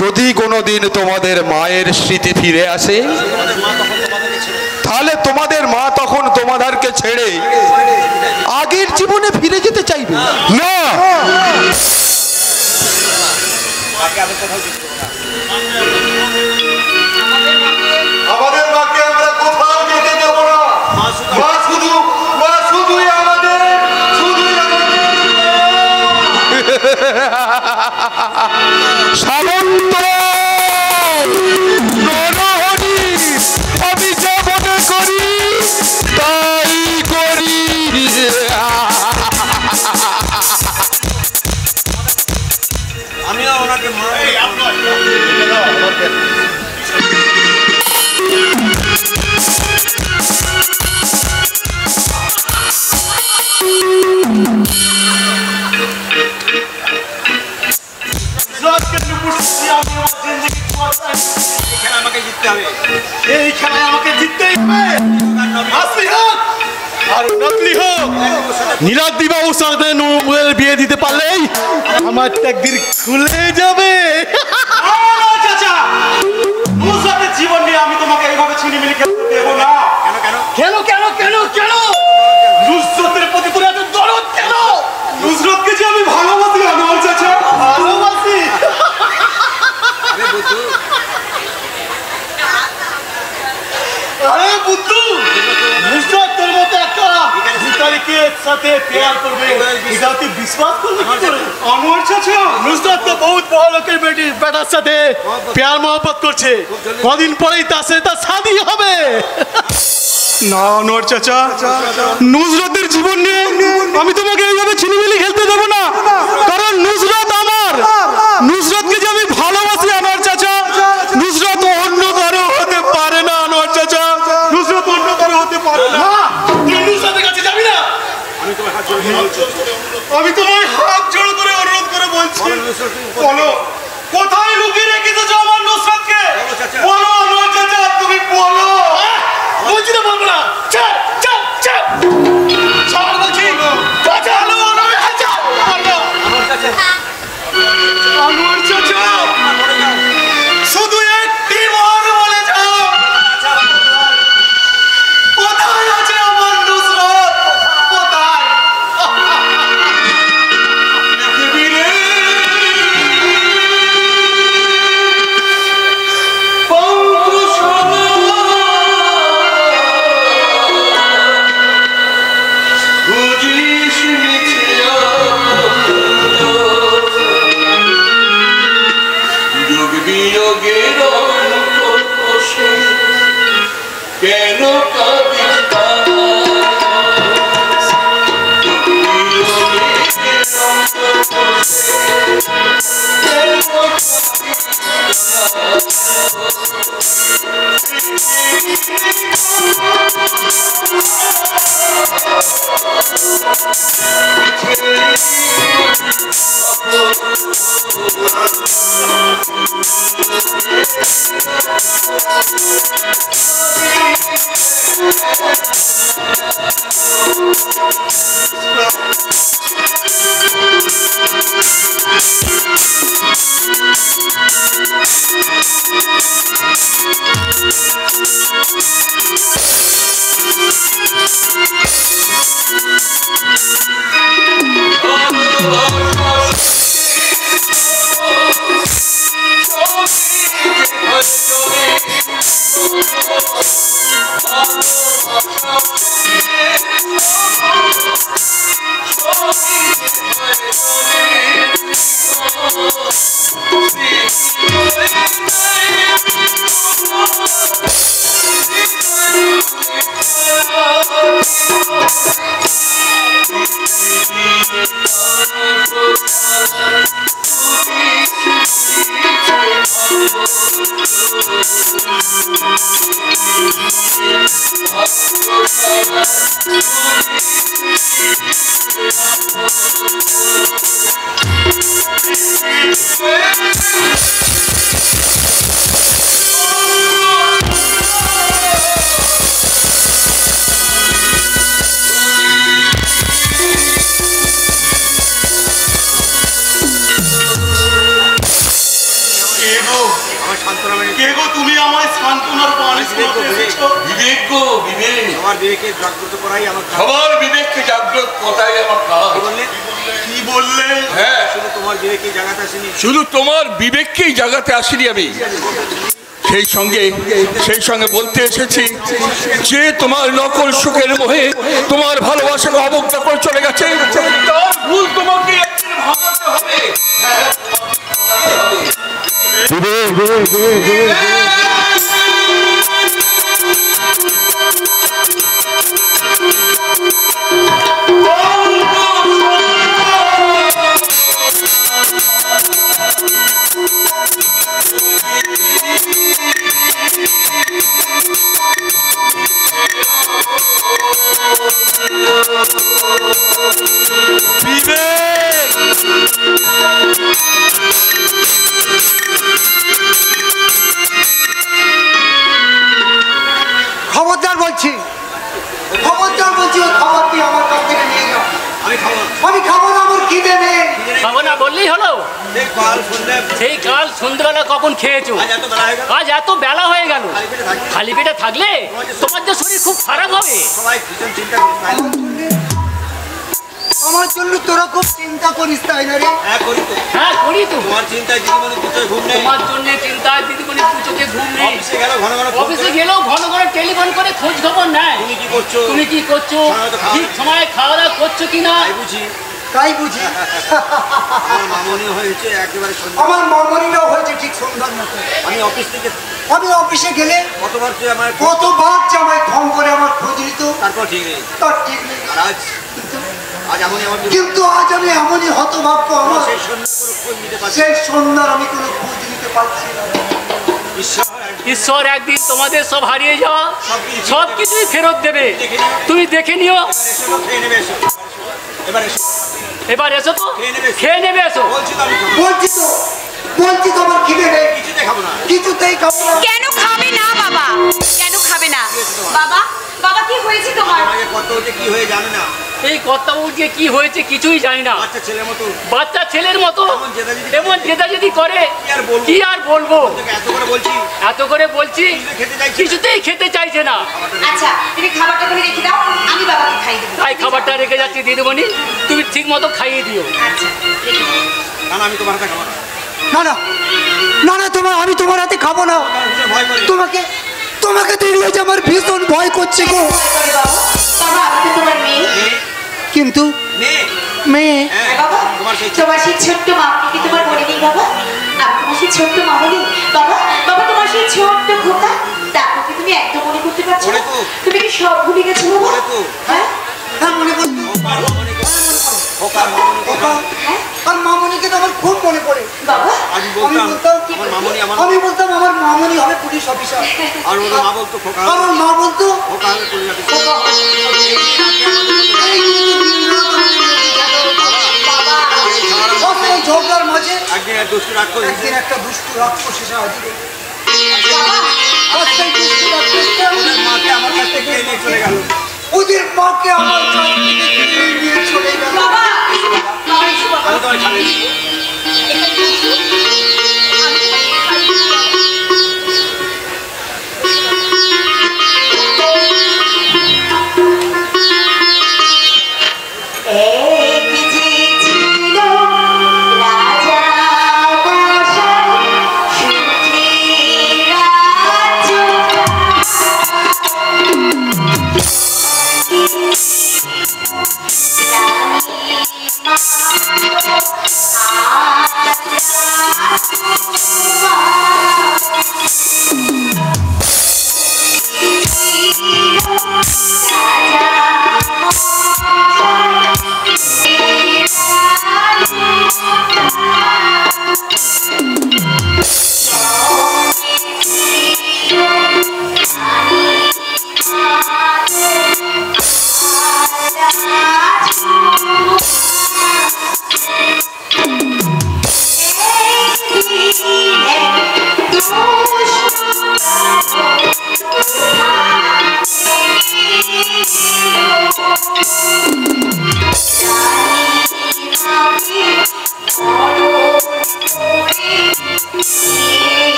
Speaker 7: যদি কোনোদিন তোমাদের মায়ের স্মৃতি ফিরে আসে, তাহলে তোমাদের মা তখন তোমাদেরকে ছেড়ে আগের জীবনে ফিরে যেতে চাইবে
Speaker 13: না।
Speaker 5: আমাদের মাকে আমরা কোথাও যেতে দেবো না। মা শুধুই আমাদের
Speaker 7: সামন্ত নরহরি, আমি যা মনে করি তাই করি।
Speaker 12: আমিও ওনাকে আমাকে জিততে হবে।
Speaker 4: এই খেলায় আমাকে জিততেই হবে। আসলি হোক আর নকলি হোক, নীলাদ্রি বাবুর সাথে নুরের বিয়ে দিতে পারলেই আমার তাকদীর খুলে যাবে। চাচা, নুসরাতের জীবন নিয়ে আমি তোমাকে এইভাবে ছিনিমিনি খেলতে দেবো না। কেন কেন কেন কেন নুসরাতের প্রতি তোর এত দরদ কেন? নুসরাতকে যে আমি ভালোবাসি আমার চাচা, ভালোবাসি। আরে বুদ্ধু, নুসরাত তোর মতো একটা ভিখারিকে সাথে প্যার করবে, এটা তুই বিশ্বাস করবি কি করে? আমার চাচা, নুসরাত তো বহুত বড় লোকের বেটার সাথে প্যার মহব্বত করছে, কদিন পরেই তার সাথে তার শাদী হবে। না নোর চাচা, নুসরাতের জীবন নিয়ে আমি তোমাকে এইভাবে ছিনিমিনি খেলতে দেবো না, কারণ নুসরাত আমার। নুসরাতকে যে আমি ভালোবাসি আমার চাচা, নুসরাত অন্য কারো হতে পারে না নোর চাচা, নুসরাত অন্য কারো হতে পারে না। তুই নুসরাতের কাছে যাবি না? আমি তোমায় হাত জোড় করে অনুরোধ করে বলছি, বলো কোথায় লুকিয়ে রেখেছো আমার নুসরাতকে? বলো নোর চাচা, তুমি বলো। বলছি না বলবো না, চল চল চল চল বলছি, চলো আমার চাচা, আমার চাচা শুধু একটি বার বলে যাও, কোথায় আছে আমার নুসরাত? কোথায়? তুমি আমায় সান্ত্বনার বাণী শোনাতে এসেছো?
Speaker 2: বিবেক গো, বিবেক।
Speaker 12: আমার বিবেকে জাগ্রত করাই আমার কাজ।
Speaker 2: সবার বিবেককে জাগ্রত করাই আমার কাজ।
Speaker 4: কি বললে?
Speaker 2: হ্যাঁ,
Speaker 12: শুধু তোমার বিবেকেই জাগাতে আসিনি।
Speaker 2: শুধু তোমার বিবেককেই জাগাতে আসিনি আমি, সেই সঙ্গে বলতে এসেছি যে তোমার নকল সুখের মোহে তোমার ভালোবাসাকে অবজ্ঞা করে চলে গেছে, তার ভুল তোমাকে একদিন ভাঙাতে হবে।
Speaker 10: খবরদার বলছি, খবরদার বলছি, ওই খবরটি আমার কাছ থেকে নিয়ে যাও। আমি খাবো না, আমার খিদে নেই।
Speaker 11: খাবো না বললেই হলো? সেই কাল সন্ধ্যেবেলা কখন খেয়েছো? আজ এত বেলা হয়ে গেল, খালি পেটে থাকলে তোমার যে শরীর খুব খারাপ হবে।
Speaker 10: আমার জন্য তোরা খুব চিন্তা করিস তাই না রে?
Speaker 12: হ্যাঁ করি তো।
Speaker 11: হ্যাঁ করি তো।
Speaker 12: তোমার চিন্তায় দিদিমণি দুটোই ঘুম নেই।
Speaker 11: তোমার জন্য চিন্তায় দিদিমণি দুটোকে ঘুম নেই।
Speaker 12: অফিসে গেলেও ঘন ঘন
Speaker 11: অফিসে গেলেও ঘন ঘন টেলিফোন করে খোঁজ খবর নেয়।
Speaker 12: তুমি কি করছো?
Speaker 11: তুমি কি করছো? ঠিক সময় খাওয়া দাওয়া করছো কিনা?
Speaker 12: বুঝি
Speaker 10: তাই বুঝি।
Speaker 12: আমার মামনি হয়েছে একেবারে সন্ধ্যা।
Speaker 10: আমার মামনিটাও হয়েছে ঠিক সন্ধ্যার মতো।
Speaker 12: আমি অফিস থেকে
Speaker 10: আমি অফিসে গেলে
Speaker 12: কতবার যে আমার
Speaker 10: কতবার যে আমায় ফোন করে আমার খোঁজ নিত,
Speaker 12: তারপর ঠিক নেই।
Speaker 10: তার ঠিক নেই।
Speaker 12: আর আজ এমনই আমার
Speaker 10: কিন্তু আজ আমি এমনই হতভাগ্য, আমার
Speaker 12: সেই সন্ধ্যা করে খোঁজ নিতে পারছি।
Speaker 10: সেই সন্ধ্যার আমি কোনো খোঁজ নিতে পারছি না।
Speaker 11: ঈশ্বর একদিন তোমাদের সব হারিয়ে যাওয়া সব কিছুই ফেরত দেবে, তুমি দেখে নিও। এবার এসো তো, খেয়ে নেবে এসো।
Speaker 10: বলছি তো আমার খিদে নেই, কিছুতেই খাবো না।
Speaker 9: কেন খাবে না বাবা? কেন খাবে না বাবা? বাবা কি হয়েছে তোমার?
Speaker 12: কত কি হয়ে জানে না।
Speaker 11: এই কর্তা বউকে কি হয়েছে কিছুই জানি না। বাচ্চা ছেলের মতো এমন জেদাজেদি করে, কি আর বলবো। এত করে বলছি কিছুতেই খেতে চাইছে না।
Speaker 9: আচ্ছা তুমি খাবারটা করে রেখে দাও, আমি বাবাকে খাইয়ে দেবো।
Speaker 11: তাই খাবারটা রেখে যাচ্ছি দিদিমণি, তুমি ঠিক মতো খাইয়ে দিও।
Speaker 9: আচ্ছা রেখে দাও।
Speaker 12: না আমি তোমার হাতে খাবো না।
Speaker 10: না না না না, তোমার আমি তোমার হাতে খাবো না। তোমাকে তোমাকে দেখলে যে আমার ভীষণ ভয় করছে গো।
Speaker 9: বাবা আমি তো তোমার মেয়ে।
Speaker 10: কিন্তু মেয়ে
Speaker 9: বাবা, তোমার সেই ছোট্ট মামনিকে তোমার মনে নেই বাবা? আমি তোমার সেই ছোট্ট মামনি বাবা। বাবা তোমার সেই ছোট্ট খোকা, তাকে কি তুমি একদম মনে করতে পারছো না? তুমি কি সব ভুলে গেছো বাবা? হ্যাঁ
Speaker 10: হ্যাঁ মনে করছি। আর মামনিকে তো আমার খুব মনে পড়ে
Speaker 9: বাবা।
Speaker 10: আমি বলতাম আমার মামনি হবে পুলিশ অফিসার,
Speaker 12: আর ওর মা বলতো খোকা,
Speaker 10: আর ওর মা বলতো
Speaker 12: খোকা হবে পুলিশ অফিসার।
Speaker 10: ঝগড়ার মাঝে
Speaker 12: একদিন একটা দুষ্টু রাক্ষস এসে হাজির হলো। আর সেই দুষ্টু রাক্ষসটা ওদের মাকে আমার কাছ থেকে কেড়ে নিয়ে চলে গেল। ওদের মাকে আমার কাছ থেকে কেড়ে নিয়ে চলে গেল। আমি তোমায় ছাড়িয়ে দিই।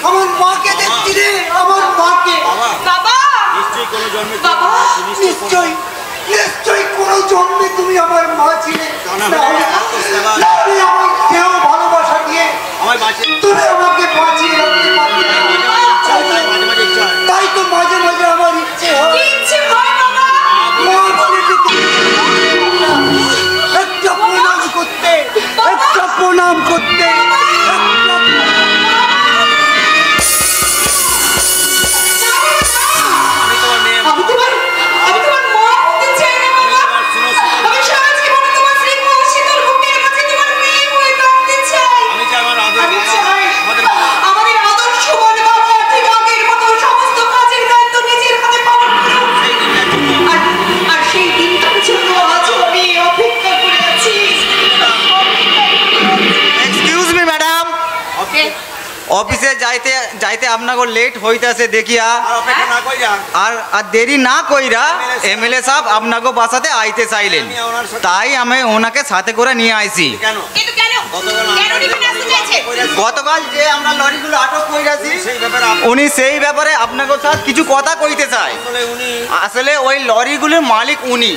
Speaker 12: আমার মাকে দেখছি রে, আমার মাকে।
Speaker 3: বাবা
Speaker 12: নিশ্চয়ই নিশ্চয়ই কোনো জন্মে তুমি আমার মা ছিলে। নাহলে আমার দেহ ভালোবাসা দিয়ে তুমি আমাকে বাঁচিয়ে রাখতে পারবে। তাই তো মাঝে মাঝে আমার ইচ্ছে হয় একটা প্রণাম করতে, একটা প্রণাম করতে।
Speaker 1: অফিসে যাইতে যাইতে আপনাকে লেট হইতাছে দেখিয়া আর আর দেরি না কইরা এমএলএ সাহেব আপনাকে বাসাতে আইতে চাইলেন, তাই আমি ওনাকে সাথে করে নিয়ে আইছি। গতকাল যে আমরা লরিগুলো আটক কইরাছি উনি সেই ব্যাপারে আপনাকে সাথে কিছু কথা কইতে চায়। আসলে ওই লরিগুলোর মালিক উনি।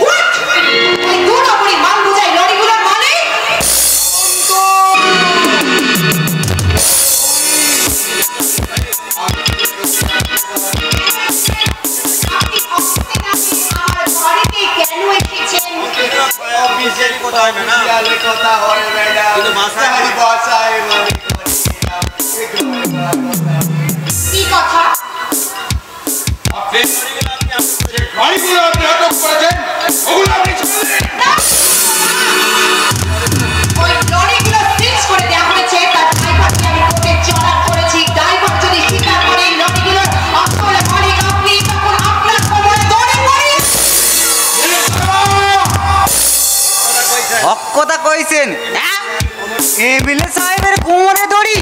Speaker 1: কথা কইছেন এমএলএ সাহেবের কোমরে দড়ি,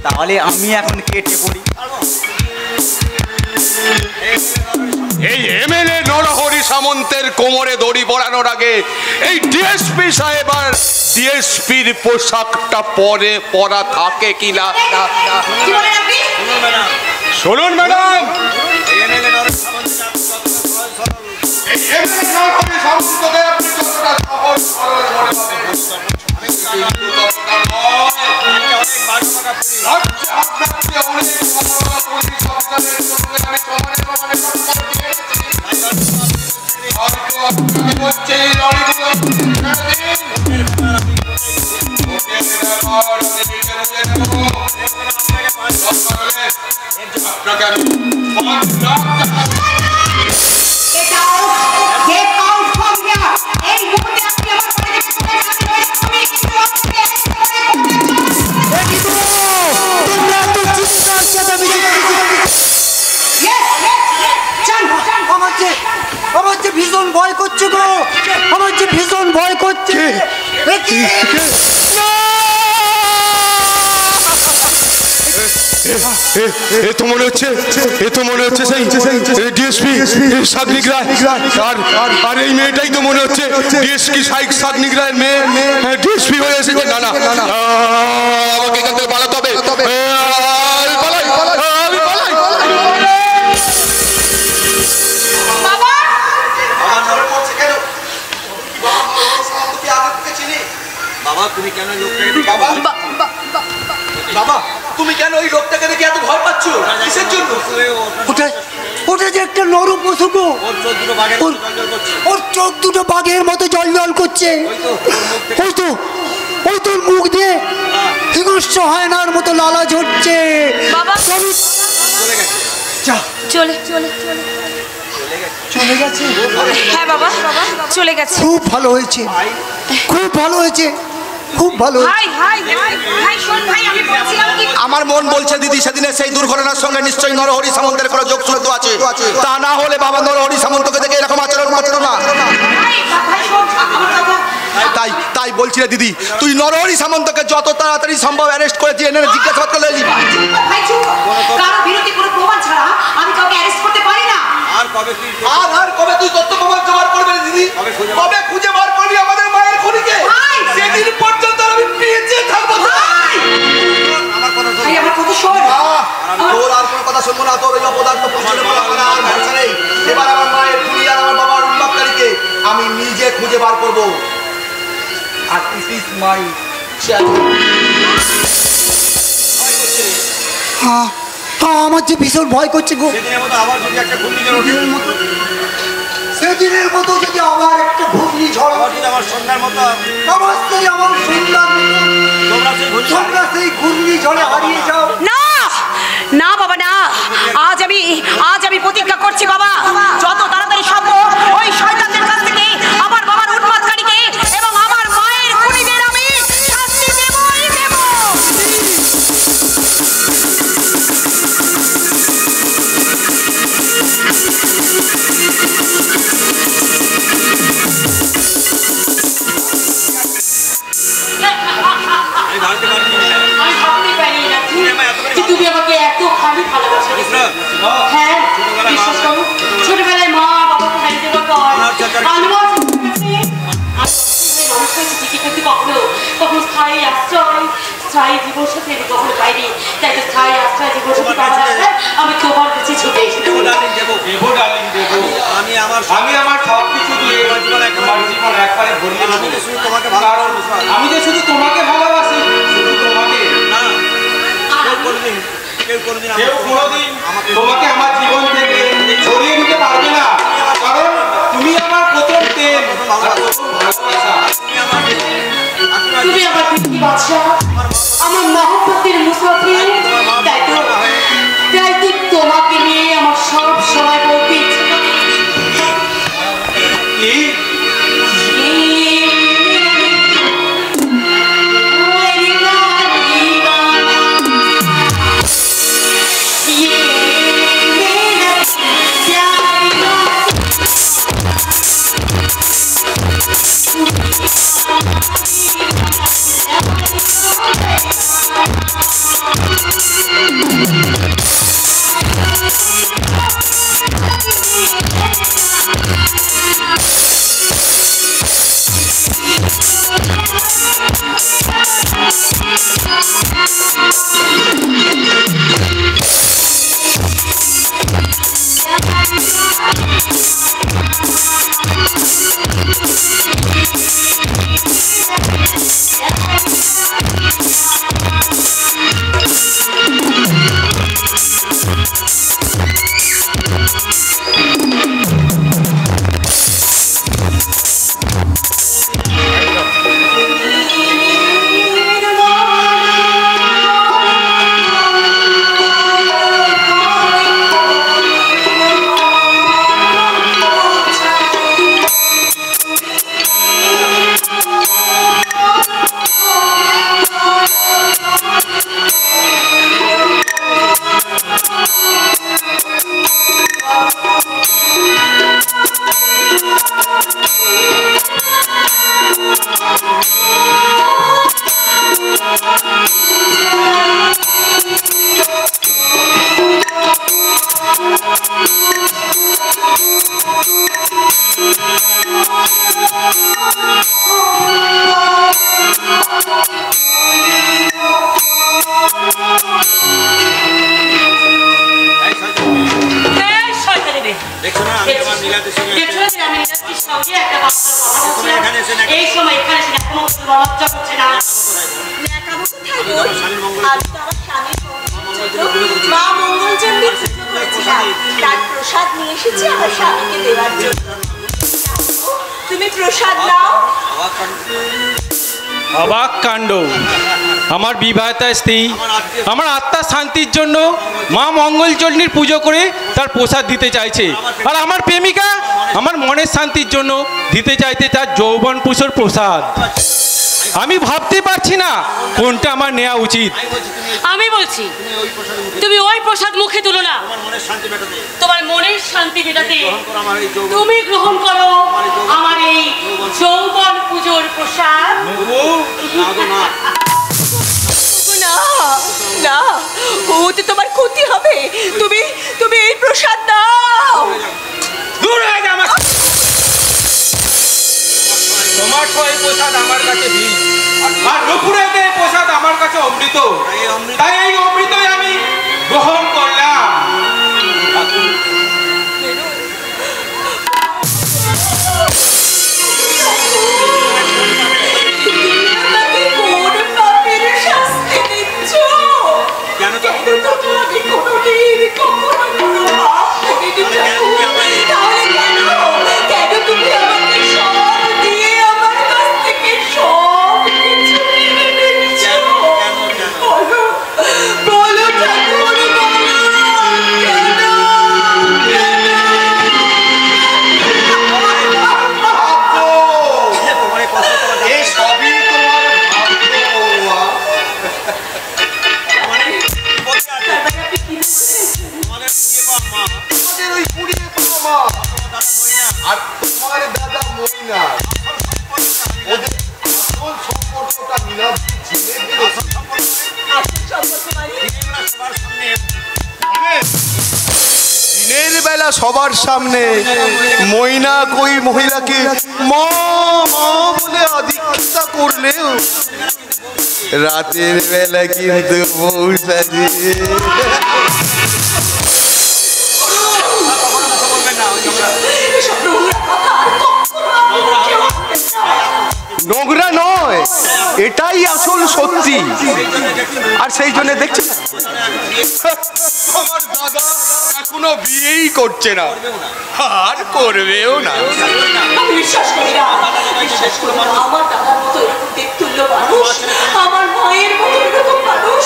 Speaker 1: তাহলে আমি এখন কেটে পড়ি।
Speaker 7: এই এমএলএ নরহরি সামন্তের কোমরে দড়ি পরানোর আগে এই ডিএসপি সাহেব আর ডিএসপির পোশাকটা পরা থাকে কিনা শুনুন ম্যাডাম। এমএলএ নরহরি সামন্তকে আপনি যতটা সহজ সরল মনে করেন এ তো মনে হচ্ছে সেই ডিএসপি সাগনিক রায় আর এই মেয়েটাই তো মনে হচ্ছে ডিএসপি সাগনিক রায়ের মেয়ে ডিএসপি হয়ে এসেছে। না না আমাকে এখান থেকে পালাতে হবে।
Speaker 6: বাবা তুমি কেন ওই লোকটাকে দেখে এত ভয় পাচ্ছ? কিসের জন্য?
Speaker 10: ওটা যে একটা নরম পশু গো, ওর চোখ দুটো বাঘের মতো জল জল করছে। ওই তোর মুখ দিয়ে হিংস্র হায়নার মতো লালা ঝরছে। চলে গেছে।
Speaker 9: হ্যাঁ বাবা চলে গেছে।
Speaker 10: খুব ভালো হয়েছে, খুব ভালো হয়েছে, খুব ভালো।
Speaker 6: আমার মন বলছে দিদি সেদিনের সেই দুর্ঘটনার সঙ্গে নিশ্চয়ই নরহরি সামন্তের কোনো যোগসূত্র আছে। তা না হলে বাবা নরহরি সামন্তকে দেখে এরকম আচরণ করতো না। তাই বলছি রে দিদি, তুই নরহরি সামন্তকে যত তাড়াতাড়ি সম্ভব অ্যারেস্ট করে দিয়ে এনে জিজ্ঞাসাবাদ করে নিবি।
Speaker 3: কারো বিরুদ্ধে কোনো প্রমাণ ছাড়া আমি কাউকে অ্যারেস্ট করতে পারি না।
Speaker 6: আর কবে তুই তথ্য প্রমাণ জোগাড় করবে দিদি? কবে খুঁজে বার করবি আমাদের মায়ের খুনিকে? সেদিন পর্যন্ত আমি বেঁচে থাকবো।
Speaker 3: আমার কথা শোন।
Speaker 6: তোর আর কোনো কথা শুনবো না। তোর ওই অপদার্থ পরিচয় আর ভরসা নেই। এবার আমার মায়ের খুনি আর আমার বাবার উন্মাদকারীকে আমি নিজে খুঁজে বার করবো। আর দিস ইজ মাই
Speaker 10: আমার যে ভীষণ ভয় করছে গো। সেদিনের মতো যদি আবার একটা ঘূর্ণিঝড়, আমার সন্ধ্যার মতো অবশ্যই আমার সন্ধ্যার মতো তোমরা সেই ঘূর্ণিঝড়ে হারিয়ে যাও।
Speaker 3: না বাবা না, আজ আমি প্রতিজ্ঞা করছি বাবা, যত তাড়াতাড়ি সম্ভব ওই শয়তানদের কাছ থেকে আমার বাবার উন্মাদকারীকে এবং আমার মায়ের খুনিদের আমি শাস্তি দেবই দেব। আমি ভাবতে পারি না তুমি আমাকে এত খালি ভালোবাসো। হ্যাঁ বিশ্বাস করো, ছোটবেলায় মা বাবাকে হারিয়ে দেওয়ার পর মানুষ হয়েছে ঠিকই, কিন্তু কখনো স্থায়ী আশ্রয় স্থায়ী জীবন সাথে আমি কখনো পাইনি। তাই তো স্থায়ী আশ্রয় জীবন সাথে পাওয়ার আশায় আমি তোমার কাছে ছুটে এসেছি।
Speaker 8: আমি আমার সব কিছু দিয়ে তোমার জীবন একবারে ভরিয়ে দেবো। আমি যে শুধু তোমাকে ভালোবাসি, শুধু তোমাকে না, কেউ কোনোদিন তোমাকে আমার জীবন থেকে ছড়িয়ে দিতে পারবে না, কারণ তুমি আমার প্রথম প্রেম, প্রথম ভালোবাসা।
Speaker 3: তুমি আমার পৃথিবী বাদশা, আমার মহব্বতের মুসাফির। তাই তো তোমাকে নিয়ে আমার সব সময় বলতে ইচ্ছে করে।
Speaker 9: আমি তো আমার স্বামীর মা মঙ্গলচণ্ডীর পুজো করেছিলাম, তার প্রসাদ নিয়ে এসেছি আমার স্বামীকে দেওয়ার জন্য। তুমি প্রসাদ নাও।
Speaker 8: অবাক কাণ্ড! আমার বিবাহিতা স্ত্রী আমার আত্মার শান্তির জন্য মা মঙ্গলচণ্ডীর পুজো করে তার প্রসাদ দিতে চাইছে, আর আমার প্রেমিকা আমার মনের শান্তির জন্য দিতে চাইতে তার যৌবন পুষোর প্রসাদ। আমি ভাবতে পারছি না কোনটা আমার নেওয়া উচিত।
Speaker 3: আমি বলছি তুমি ওই প্রসাদ মুখে তুলো না, তোমার মনের শান্তি মেটাতে তুমি গ্রহণ করো আমার এই যৌবন পুজোর প্রসাদ।
Speaker 9: না না, ওতে তোমার ক্ষতি হবে। তুমি তুমি এই প্রসাদ দাও।
Speaker 8: দূর হয়ে যা আমার, তোমার তো এই প্রসাদ আমার কাছে বিষ, আর নুপুরের এই প্রসাদ আমার কাছে অমৃত। তাই এই অমৃতই আমি গ্রহণ করলাম।
Speaker 6: আর তোমার দাদা মইনা ওদের আসল সম্পর্কটা নীলাদ্রি জেনে ফেলেছে। দিনের বেলা সবার সামনে মইনা কই মহিলাকে মা মা বলে আদিক্ষিতা করলেও রাতের বেলা কিন্তু বউ সাজিয়ে নোংরা নয়, এটাই আসল সত্যি। আর সেই জন্য দেখছি আমার দাদা এখনো বিয়েই করছে না, আর করবেও না।
Speaker 9: আমি বিশ্বাস করি না, বিশ্বাস করি না। আমার দাদার মতো এরকম দেখতুল্য মানুষ, আমার মায়ের মতো এরকম মানুষ,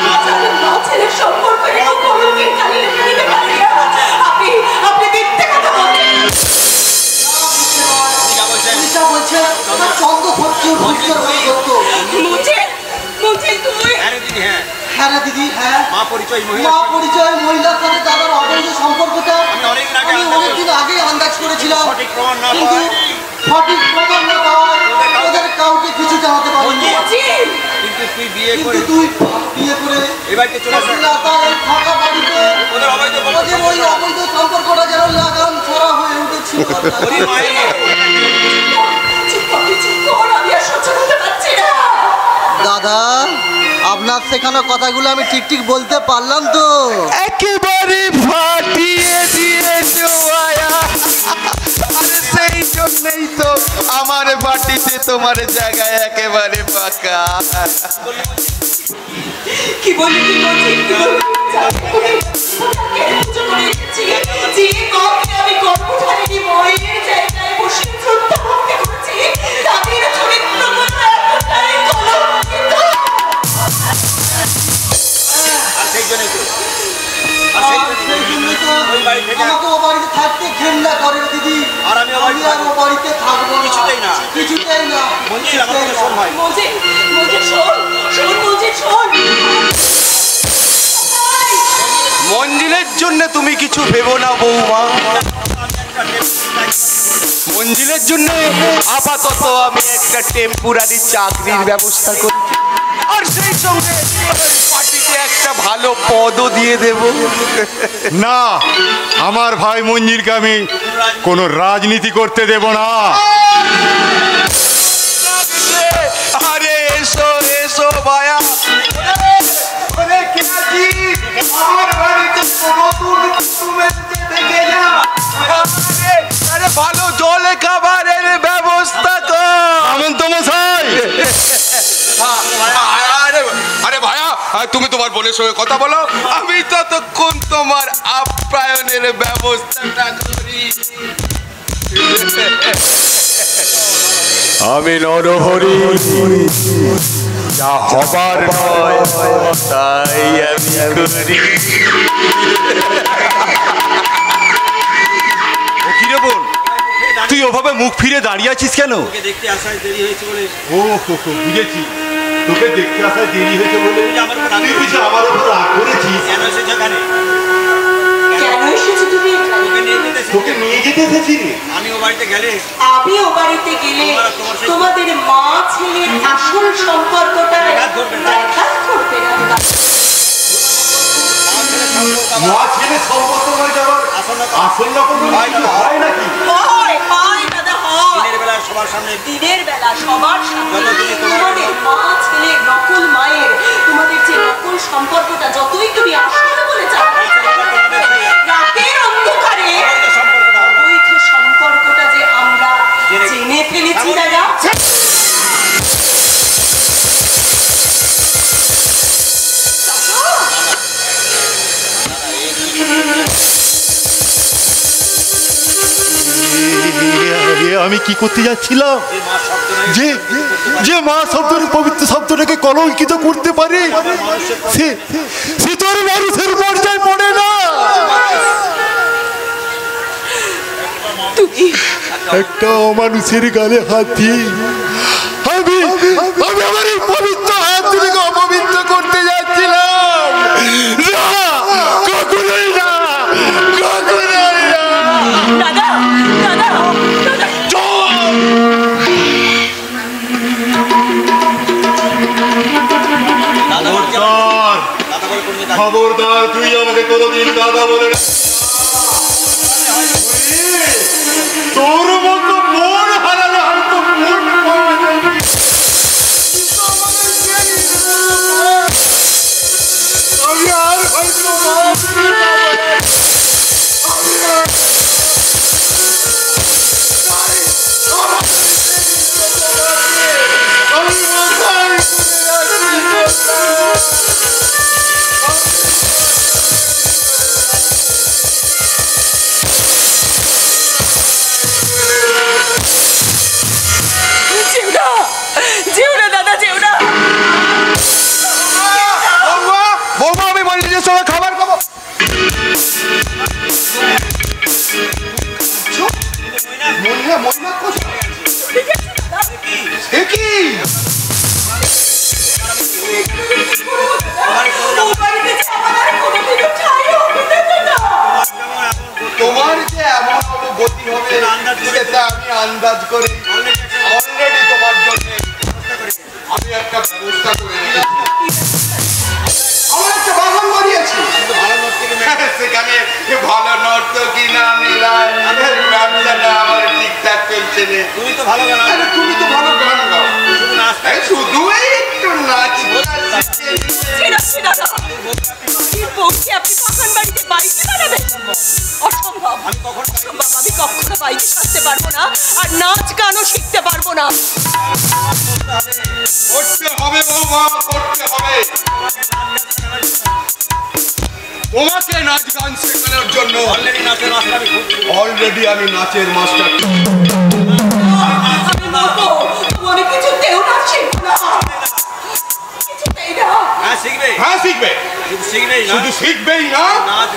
Speaker 9: মা ছেলের সম্পর্ক এরকম কলঙ্কের কালি লেখা দিতে পারে না। আপনি আপনি মিথ্যে কথা বলছেন।
Speaker 10: হ্যাঁ দিদি, হ্যাঁ মা পরিচয় মহিলার সাথে দাদার অবৈধ সম্পর্কটা আমি অনেকদিন আগে আন্দাজ করেছিলাম, কিন্তু সঠিক প্রমাণ না পাওয়ায় ওদের কাউকে কিছু জানাতে পারিনি। কিন্তু তুই বিয়ে করে ফাঁকা বাড়িতে ওদের ওই অবৈধ সম্পর্কটা যেন লাগাম ছড়া হয়ে উঠেছিল। দাদা, আপনার শেখানো কথাগুলো আমি ঠিক ঠিক বলতে পারলাম তো?
Speaker 6: একেবারে ফাটিয়ে দিয়েছো আয়া। আরে সেই জন্যই তো আমার বাটিতে তোমার জায়গায় একেবারে ফাঁকা।
Speaker 9: কি বলি কি বলছি আমি গর্ভধারিণী মায়ের জায়গায় বসে শ্রদ্ধা ভক্তি করছি, তাদের চরিত্রগুলো এতটাই কলঙ্কিত।
Speaker 10: আমাকে ও বাড়িতে থাকতে ঘেন্না করে দিদি, আর আমি আর ও বাড়িতে থাকবো কিছুতেই না, কিছুতেই না।
Speaker 6: মঞ্জিলের জন্য তুমি কিছু ভেবো না বৌমা, মঞ্জিলের জন্য আপাতত আমি একটা টেম্পোরারি চাকরির ব্যবস্থা করি, আর সেই সঙ্গে পার্টিতে একটা ভালো পদও দিয়ে দেব।
Speaker 13: না, আমার ভাই মঞ্জিরকে আমি কোনো রাজনীতি করতে দেব না।
Speaker 6: আরে এসো এসো ভায়া, আমার বাড়িতে নতুন দেখে যা, আরে ভালো জলে খাবারের ব্যবস্থা কর।
Speaker 13: আমন্ত মশাই,
Speaker 7: আর তুমি তোমার বোনের সঙ্গে কথা বলো, আমি ততক্ষণ তোমার আপ্যায়নের ব্যবস্থাটা করি।
Speaker 5: আমি নরহরি, যা হবার নয় তাই আমি করি।
Speaker 13: কিরে বোন, তুই ওভাবে মুখ ফিরে দাঁড়িয়ে আছিস কেন?
Speaker 4: দেখতে আসায় দেরি হয়েছে বলে।
Speaker 13: ও বুঝেছি, তোকে দেখতে আসায় দেরি হয়েছে বলে তুই বুঝি আমার উপর রাগ করেছিস।
Speaker 4: কেন এসেছো এখানে?
Speaker 9: কেন এসেছো তুমি এখানে?
Speaker 13: তোকে নিয়ে যেতে এসেছি রে।
Speaker 4: আমি ও বাড়িতে গেলে
Speaker 9: তোমাদের মা ছেলের আসল সম্পর্কটা করবে না।
Speaker 13: মা ছেলে সম্পর্ক হয়ে যাওয়ার আসল রকম হয় নাকি?
Speaker 9: দিনের বেলা সবার সামনে তোমাদের মা ছেলে নকল মায়ের তোমাদের যে নকল সম্পর্কটা যতই তুমি আসল বলে চালাতে রাতের অন্ধকারে অবৈধ সম্পর্কটা যে আমরা জেনে ফেলেছি দাদা।
Speaker 13: আমি কি করতে যাচ্ছিলাম? যে মা শব্দের পবিত্র শব্দটাকে কলঙ্কিত করতে পারে সে তোর মানুষের পর্যায়ে পড়ে না। একটা অমানুষের গালে হাত দিয়ে আমি আমার এই পবিত্র হাত দুটোকে অপবিত্র করতে যাচ্ছিলাম। না, কখনোই না, কখনোই না।
Speaker 9: দাদা দাদা
Speaker 13: খবরদার, তুই আমাকে কোনোদিন দাদা বলে না। তোর মতো মন হারালে হয়তো মন পাওয়া যাবে। আমি আর হয়তো তোমার যে এমন গতি হবে সেটা আমি আন্দাজ করি। অলরেডি তোমার জন্য আমি একটা ব্যবস্থা করে আমার একটা বাগান বানিয়েছি। সেখানে ভালো নর্তকী না মিলায় ব্যবসাটা আমার ঠিকঠাক চলছে না। তুমি তো ভালো গান, তুমি তো ভালো গান গাও, শুধু একটু নাচ
Speaker 9: আর নাচ গানও শিখতে পারবো না।
Speaker 13: করতে হবে বৌমা, করতে হবে। তোমাকে নাচ গান শেখানোর জন্য অলরেডি আমি নাচের মাস্টার।
Speaker 9: মনে কিছুতেও নাচ শিখবো না।
Speaker 13: হ্যাঁ শিখবে, শুধু শিখবেই না, নাচ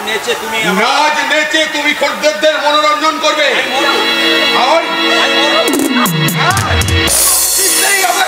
Speaker 13: নেচে তুমি খদ্দেরদের মনোরঞ্জন করবে। আর শিখতেই হবে।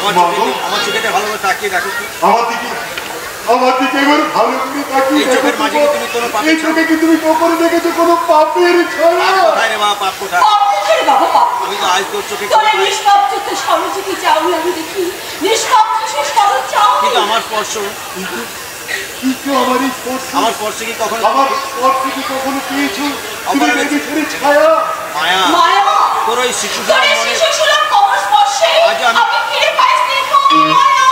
Speaker 6: আমার চোখেতে ভালোভাবে তাকিয়ে দেখো তো।
Speaker 13: আমার দিকে এবার ভালো করে তাকিয়ে দেখো।
Speaker 6: চোখের মাঝে তুমি কোনো পাপ
Speaker 13: এই চোখে কি তুমি কখনো দেখেছো কোনো পাপের ছায়া?
Speaker 6: কোথায় রে মা, পাপ কোথায়?
Speaker 3: পাপ কোথায় রে বাবা, পাপ?
Speaker 6: আমি তো আজ তোর চোখে
Speaker 3: তোরা নিষ্পাপ চোখে সরলজিকে চাউল আমি দেখি, নিষ্পাপ চোখে সরল চাউল।
Speaker 6: কিন্তু আমার স্পর্শ,
Speaker 13: কিন্তু আমার এই স্পর্শ,
Speaker 6: আমার স্পর্শে কি কখনো,
Speaker 13: আমার স্পর্শে কি কখনো পেয়েছো তুমি দেখেছো ছায়া?
Speaker 6: মায়া,
Speaker 3: মায়া,
Speaker 6: তোর ওই শিশু
Speaker 3: তোর এই শিশু সুলভ কমল স্পর্শে আমি ফিরে পাইছি দেখো মায়া।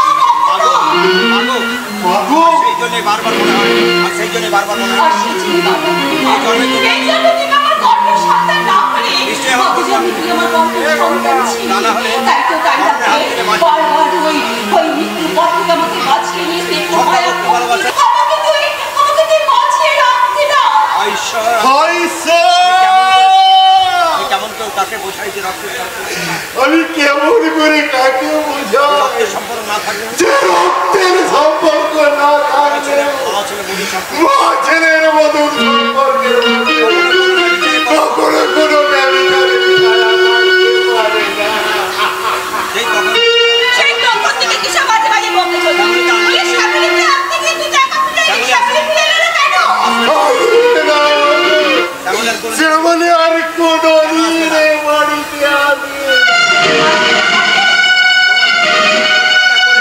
Speaker 13: মাগো,
Speaker 6: সেই জন্য বারবার মনে হয়, আর সেই জন্য বারবার মনে হয়,
Speaker 3: আর সেই জন্য বারবার মনে হয়, এই জন্য তুমি আমার গর্ভের সন্তান না হলে, মাকে জানি তুই আমার গর্ভের সন্তান ছিলি। তাই তো তাই রাখতে বারবার ওই মৃত্যুর পর থেকে আমাকে বাঁচিয়ে নিয়ে দেখো মায়া, আমাকে তুই বাঁচিয়ে রাখতে না।
Speaker 6: আমি কেমন কেউ কাকে বোঝাই যে রক্তের
Speaker 13: আমি কেমন করে কাকে বোঝাই?
Speaker 6: রক্তের সম্পর্ক না থাকলে,
Speaker 13: যে রক্তের সম্পর্ক না থাকলে মা ছেলের মতো সম্পর্কের কখনো কোনো ব্যবচারে
Speaker 3: সেই তখন থেকে কিসব বাজে বাজে বলতে চলছে? এই স্বামীকে আপনি কিন্তু টাকা ফুটে স্বামী ফিরে এলো কেন?
Speaker 13: যেমন আর কোনো দিনে বাড়িতে আমি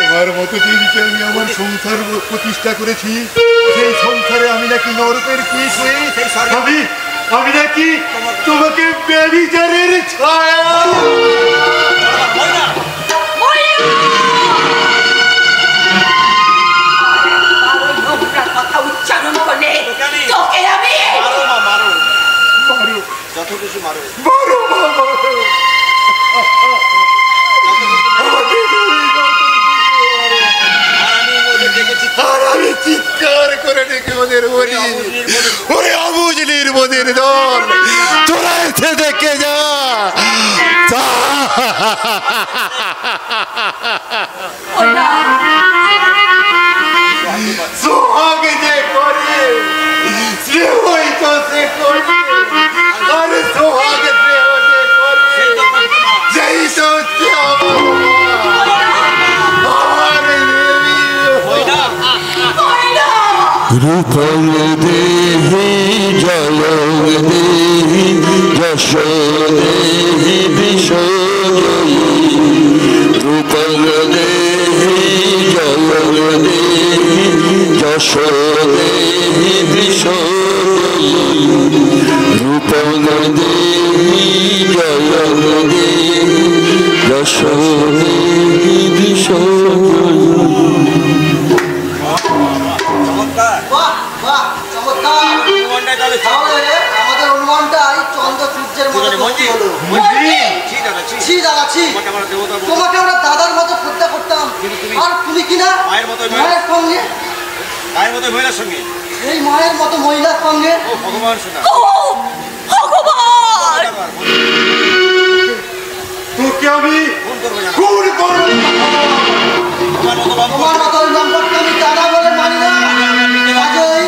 Speaker 13: তোমার মতো দিদিকে আমি আমার সংসার প্রতিষ্ঠা করেছি। সেই সংসারে আমি নাকি নরকের কেস হয়ে আমি নাকি তোমাকে ব্যভিচারের ছায়া।
Speaker 3: কথা উচ্চারণ করলে তোকে আমি
Speaker 6: যত কিছু মারো,
Speaker 13: আর আমি চিৎকার করে ডেকে ওদের বলি, ওরে অবুঝলির বোধের দল, তোরা এসে দেখে যা। সোহাগ যে করে স্নেহই তো সে করে, আর সোহাগ স্নেহ যে করে সেই তো হচ্ছে রূপং দেহি জয় দেহি যশ দেহি বিশ্বজয়ী, রূপং দেহি জয় দেহি যশ দেহি বিশ্বজয়ী, রূপং দেহি জয় দেহি যশ দেহি বিশ্বজয়ী।
Speaker 10: আমাদের অনুমানটাই চন্দ্র সূর্যের মতো তোমাকে আমরা দাদার মতো শ্রদ্ধা করতাম, আর তুমি কিনা মায়ের সঙ্গে এই মায়ের মতো মহিলার সঙ্গে
Speaker 6: ভগবান শোনা
Speaker 13: তোকে আমি খুন করব।
Speaker 10: তোমার মতো ওই লম্পটকে আমি দাদা বলে মানি না। কাজেই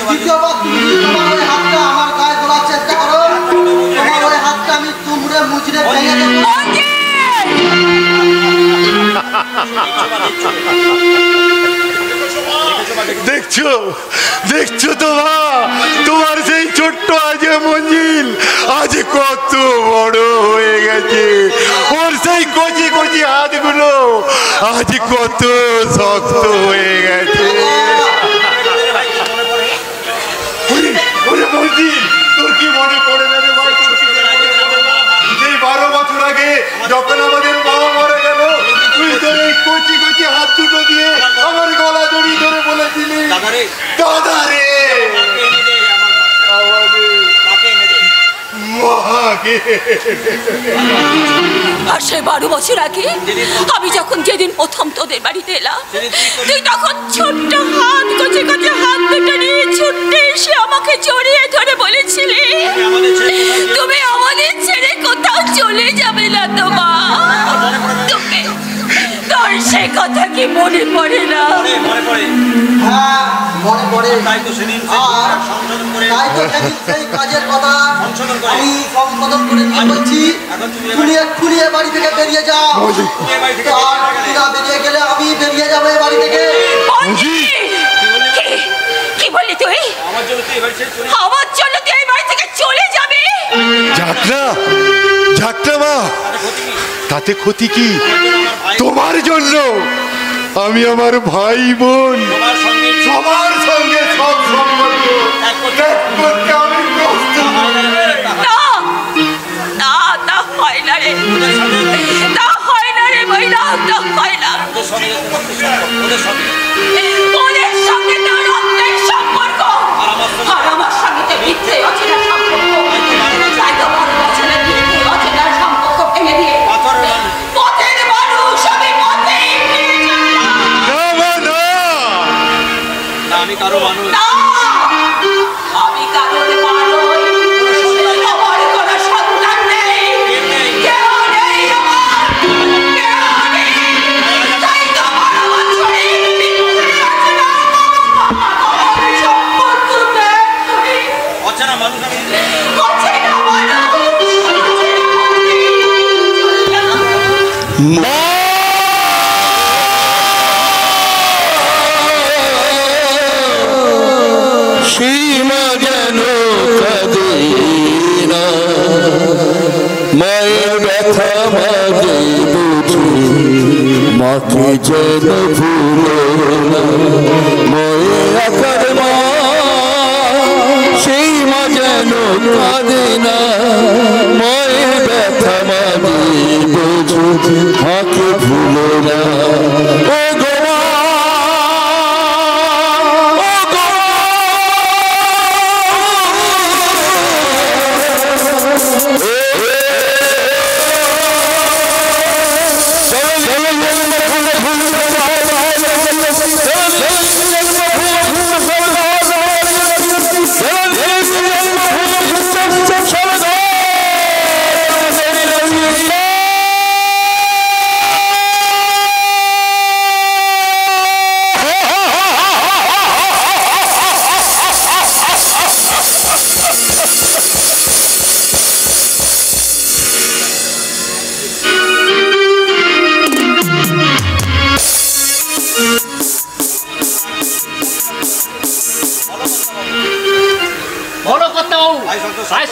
Speaker 10: দ্বিতীয়বার তুমি তোমার ওই হাতটা আমার গায়ে তোলার চেষ্টা করো, তোমার ওই হাতটা আমি তুমড়ে মুচড়ে ভেঙে দেবো।
Speaker 13: দেখছো দেখছো তোমার সেই ছোট্ট আজ মঞ্জিল আজ কত বড় হয়ে গেছে, ওর সেই কচি কচি হাতগুলো আজ কত শক্ত হয়ে গেছে। মঞ্জিল তোর কি মনে পড়ে না রে ভাই? সেই 12 বছর আগে যখন আমাদের মা মরে গেল, তুই তোর এই কচি কচি হাত দুটো দিয়ে আমার গলা জড়িয়ে ধরে বলেছিলি, দাদা রে
Speaker 3: আর সে 12 বছর আগে আমি যখন যেদিন প্রথম তোদের বাড়িতে এলাম, তুই তখন ছোট্ট হাত কচি কচি হাত দুটো নিয়ে ছুটে এসে আমাকে জড়িয়ে ধরে বলেছিলি, তুমি আমাদের ছেড়ে কোথাও চলে যাবে না তো মা। তোর সে কথা
Speaker 11: কি মনে পড়ে না?
Speaker 10: হ্যাঁ মনে পড়ে। তাই তো সেদিন সেই কাজের কথা আমি সংশোধন করে নিয়ে বলছি, খুলিয়ে বাড়ি থেকে বেরিয়ে যাও। আর বেরিয়ে গেলে আমি বেরিয়ে যাবো এই বাড়ি থেকে।
Speaker 11: কি বললি তুই? আমার জন্য তুই এই বাড়ি থেকে চলে যাবি?
Speaker 13: ঝাঁকড়া ঝাঁকড়া মা, তাতে ক্ষতি কি? তোমার জন্য আমি আমার ভাই বোন সবার সঙ্গে সব সম্পর্ক ত্যাগ করতে আমি প্রস্তুত।
Speaker 11: না না হয় না রে, না হয় না রে মহিলা, না হয় না। ওদের সঙ্গে তো রক্তের সম্পর্ক, আর আমার সঙ্গে তো মিথ্যে অচেনা সম্পর্ক। তাই তো 12 বছরের মিথ্যে অচেনা সম্পর্ক ভেঙে দিয়ে পথের মানুষ আমি পথেই ফিরে যাব।
Speaker 1: আমি কারো মানুষ
Speaker 11: না, আমি কারোর মানুষ। আমার কোনো সন্তান নেই, কেউ নেই আমার, কেউ নেই। তাই তো 12 বছরে মিথ্যে অচেনা সম্পর্ক ত্যাগ করি।
Speaker 1: অচেনা মানুষ আমি
Speaker 11: অচেনা
Speaker 5: সীমা যেন কাঁদে না, মায়ের ব্যথা মাঝে বুঝি, মাকে যেন ভুলো না। মায়ের আকার মা, সেই মা যেন কাঁদে না, মায়ের ব্যথা মাঝে বুঝি, মাকে ভুলো না। ও গো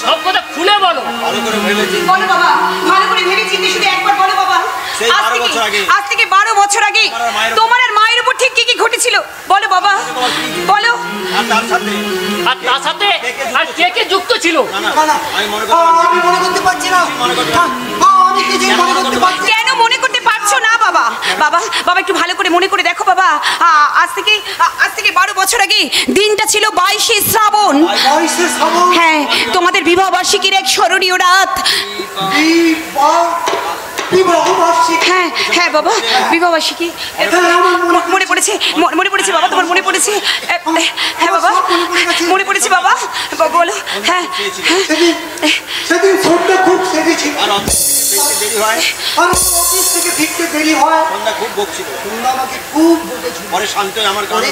Speaker 11: সব কথা খুলে বলো।
Speaker 9: বলো বাবা, ভালো করে ভেবে চিন্তে শুধু একবার বলো বাবা। আজ থেকে 12 বছর আগে তোমার আর মায়ের উপর ঠিক কি কি ঘটেছিল বলো বাবা, বলো।
Speaker 11: আর তার সাথে আর কে কে যুক্ত ছিল?
Speaker 10: আমি মনে করতে পারছি না। আমি কিছুই মনে করতে পারছি না।
Speaker 9: কেন মনে করতে পারছো না বাবা? বাবা বাবা একটু ভালো করে মনে করে দেখো বাবা। আজ থেকে 12 বছর আগে দিনটা ছিল 22শে শ্রাবণ।
Speaker 10: 22শে শ্রাবণ?
Speaker 9: হ্যাঁ, তোমাদের বিবাহ বার্ষিকীর এক স্মরণীয় রাত। হ্যাঁ হ্যাঁ বাবা, বিবাহ বার্ষিকী। মনে পড়েছে বাবা, তোমার মনে পড়েছে? হ্যাঁ বাবা, মনে পড়েছে বাবা, বলো। হ্যাঁ
Speaker 10: সেদিন সন্ধ্যা খুব সেজেছিল, আর অফিস থেকে ফিরতে দেরি হয়। সন্ধ্যা খুব বকছিল, সন্ধ্যা আমাকে খুব বকেছিল। পরে শান্ত হয়ে আমার গান,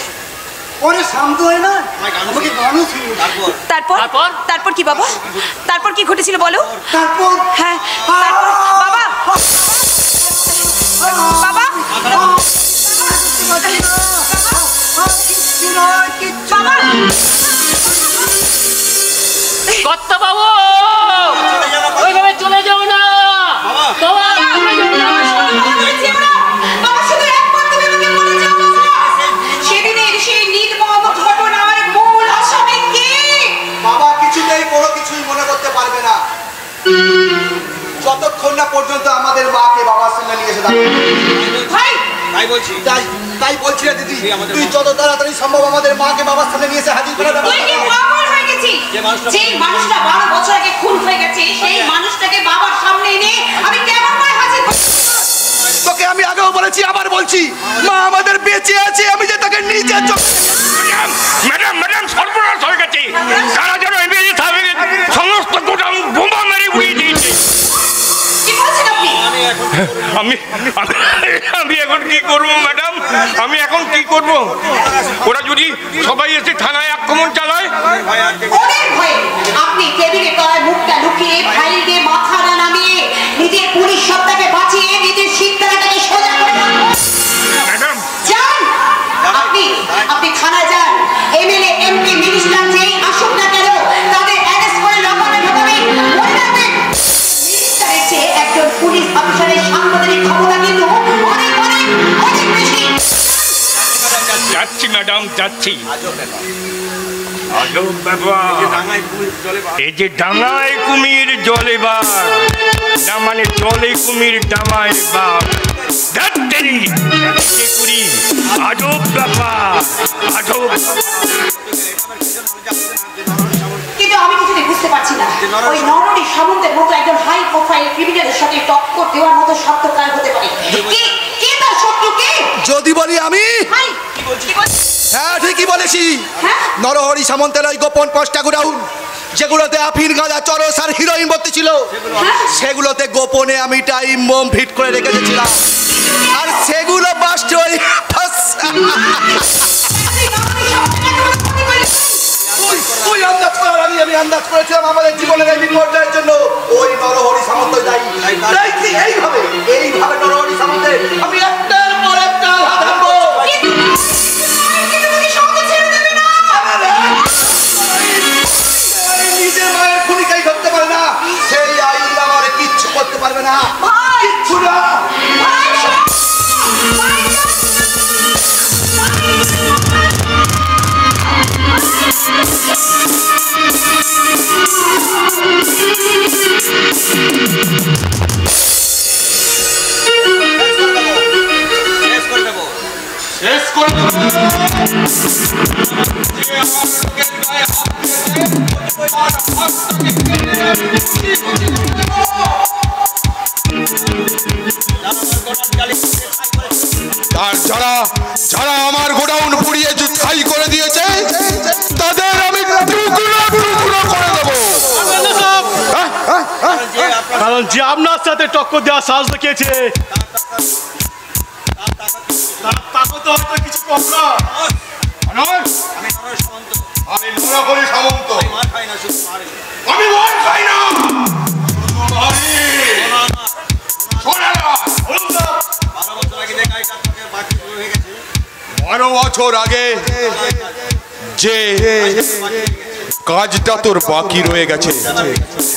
Speaker 10: পরে শান্ত হয় না আমাকে গানও ছিল।
Speaker 9: তারপর কি বাবা? তারপর কি ঘটেছিল বলো?
Speaker 10: তারপর
Speaker 9: হ্যাঁ তারপর বাবা, বাবা
Speaker 11: কর্তা বাবু, ওইভাবে চলে যাও না।
Speaker 9: সেদিনের সেই নির্মম ঘটনার মূল আসামি কে?
Speaker 6: বাবা কিছুতেই কোনো কিছুই মনে করতে পারবে না যতক্ষণ না পর্যন্ত আমাদের মাকে বাবার সঙ্গে নিয়ে এসে তাই বলছি না দিদি, তুই যত তাড়াতাড়ি সম্ভব আমাদের মাকে বাবার সামনে নিয়ে এসে হাজির করে দেবো।
Speaker 9: যেই মানুষটা 12 বছর আগে খুন হয়ে গেছে সেই মানুষটাকে বাবার সামনে এনে আমি কেমন করে হাজির করব?
Speaker 6: তোকে আমি আগেও বলেছি, আবার বলছি, মা আমাদের বেঁচে আছে, আমি যে তাকে নিজের চোখে।
Speaker 2: ম্যাডাম সর্বনাশ হয়ে গেছে। তারা যেন সমস্ত গোদাম বোমা মেরে উড়িয়ে দিয়েছে।
Speaker 9: কি বলছেন আপনি?
Speaker 2: আমি আমি এখন কি করব ম্যাডাম? আমি এখন কি করব? ওরা যদি সবাই এসে থানায় আক্রমণ চালায়?
Speaker 9: ওদের ভয়ে আপনি টেবিলের তলায় মুখটা লুকিয়ে ফাইল দিয়ে মাথা না নামিয়ে নিজের পুলিশ সত্তাকে বাঁচিয়ে নিজের শিক্ষাটাকে সোজা করে
Speaker 2: ম্যাডাম
Speaker 9: যান। আপনি থানায় যান। এমএলএ এমপি মিনিস্টার যেই আসুক না কেন তাদের অ্যারেস্ট করে লকআপে ঢোকাবেন। মনে রাখবেন মিনিস্টারের চেয়ে একজন পুলিশ অফিসারের সাংবিধানিক ক্ষমতা কিন্তু অনেক অনেক অনেক বেশি।
Speaker 2: যাচ্ছি ম্যাডাম, যাচ্ছি। আজব ব্যাপার, এই যে ডাঙায় কুমির জলে বার, না মানে জলে কুমির ডাঙায় বার। আজব ব্যাপার, আজব।
Speaker 9: কিন্তু আমি কিছুতে বুঝতে পারছি না ওই নরহরি সামন্তের মতো একজন হাই প্রোফাইল ক্রিমিনালের সাথে টক্কর দেওয়ার মতো শব্দ কার হতে পারে? কে তার শত্রু? কে
Speaker 6: যদি বলি আমি? হ্যাঁ ঠিকই বলেছি। নরহরি সামন্তের ওই গোপন 5টা গোডাউন যেগুলোতে আফিন গাঁজা চরস আর হিরোইন ভর্তি ছিল, সেগুলোতে গোপনে আমি টাইম বোম ফিট করে রেখেছিলাম আর সেগুলো বাস্ট হয়ে তুই আন্দাজ করার আগে আমি আন্দাজ করেছিলাম আমাদের জীবনের এই বিপর্যয়ের জন্য ওই নরহরি সামন্ত দায়ী। এইভাবে নরহরি সামন্তের আমি একটার পর একটা আঘাত হানবো। নিজের মায়ের খুনিকেই ধরতে পারে না, সেই আইন আমার কিচ্ছু করতে পারবে না, কিচ্ছু না।
Speaker 5: শেষ করে
Speaker 7: আর যারা আমার গোডাউন পুড়িয়ে ছাই করে দিয়েছে তাদের আমি টুকরো টুকরো করে দেবো।
Speaker 5: কারণ যে আপনার সাথে টক্কর দেওয়ার সাহস দেখিয়েছে তাকে তো হয়তো কিছু কম না।
Speaker 7: আমি নরহরি সামন্ত, আমি মার খাই না। 12 বছর আগে যে কাজটা তোর বাকি রয়ে গেছে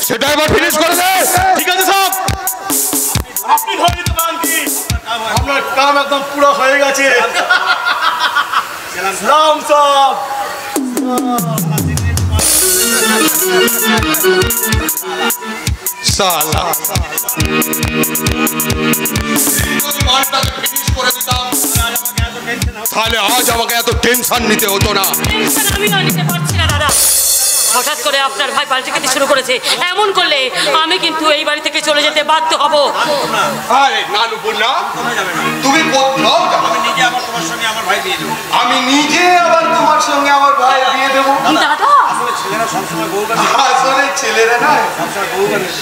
Speaker 7: সেটা এবার ফিনিশ করে দে।
Speaker 5: ঠিক আছে সব, আপনি ধরে নিতে পারেন কি আপনার কাম একদম পুরো হয়ে গেছে। সালাম সব।
Speaker 7: সালা তাহলে আজ আমাকে এত টেনশন নিতে হতো না।
Speaker 3: আমি নিতে পারছি না দাদা। হঠাৎ করে আপনার ভাই পাল্টে খেতে শুরু করেছে, এমন করলে আমি কিন্তু এই বাড়ি থেকে চলে যেতে বাধ্য হব।
Speaker 7: আরে নানু না, তুমি কোথাও যাবে? আমি নিজে আবার তোমার সঙ্গে আমার ভাই বিয়ে দেবো। আমি নিজে আবার তোমার সঙ্গে আমার ভাই বিয়ে দেবো।
Speaker 3: দাদা
Speaker 7: আসলে ছেলেরা সবসময় বউগামী, আসলে ছেলেরা না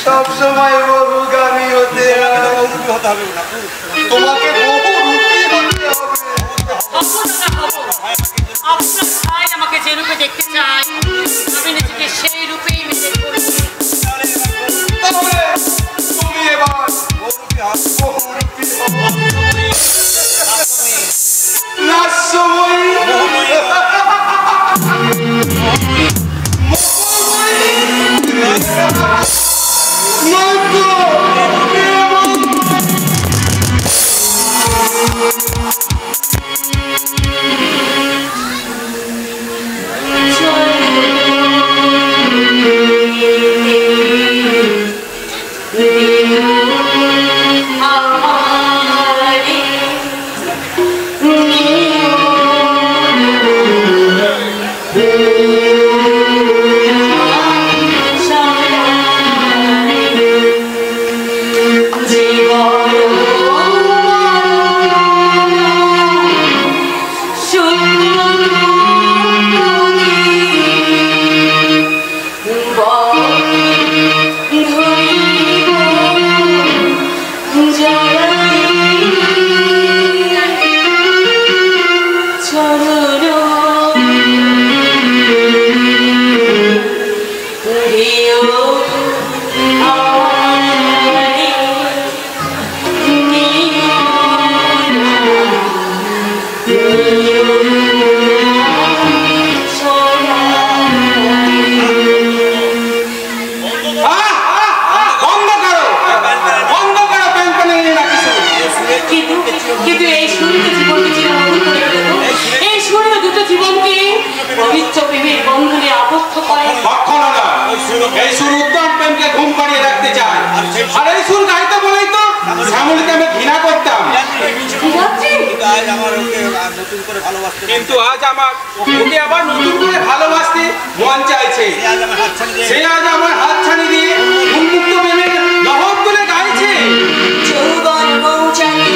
Speaker 7: সবসময় বহুগামী হতে হবে না, তোমাকে বহুরূপী হতে হবে।
Speaker 3: আপনার ভাই আমাকে যে রূপে দেখতে চায় আমি নিজেকে সেই রূপেই মেনে করি।
Speaker 7: তুমি এবার বহুরূপী
Speaker 9: জীবন
Speaker 3: কিন্তু এই শরীরে জীবনকে চিরমধুর করে দেব। এই শরীরে দুটো জীবনকে পবিত্র প্রেমের বন্ধনে আবদ্ধ করে।
Speaker 8: কখনো না, এই সুর উত্তম প্রেমকে ঘুম পাড়িয়ে রাখতে চায়। আর এই সুর গাইতে বলেই তো শ্যামলীকে আমি ঘৃণা করতাম। কিন্তু আজ আমার ওকে আবার নতুন করে ভালোবাসতে মন চাইছে। সে আজ আমার হাত ছানি দিয়ে উন্মুক্ত প্রেমের লহর তুলে গাইছে।
Speaker 9: যৌবন মৌচাকে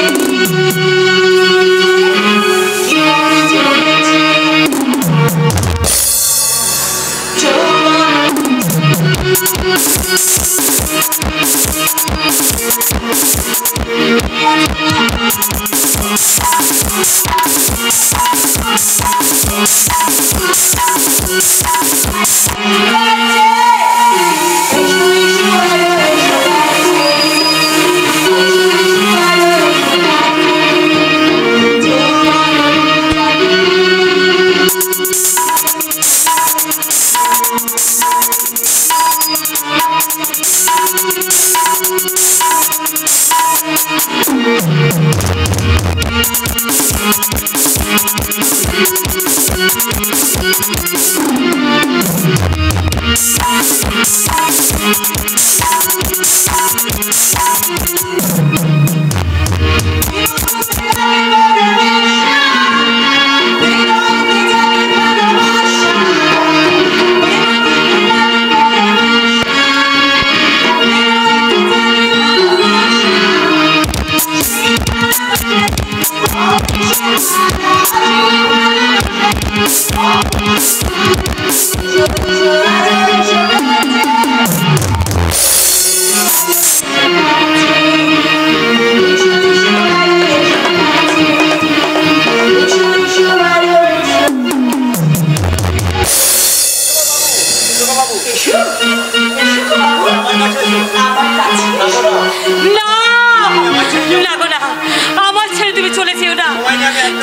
Speaker 9: জীবন চলেছে,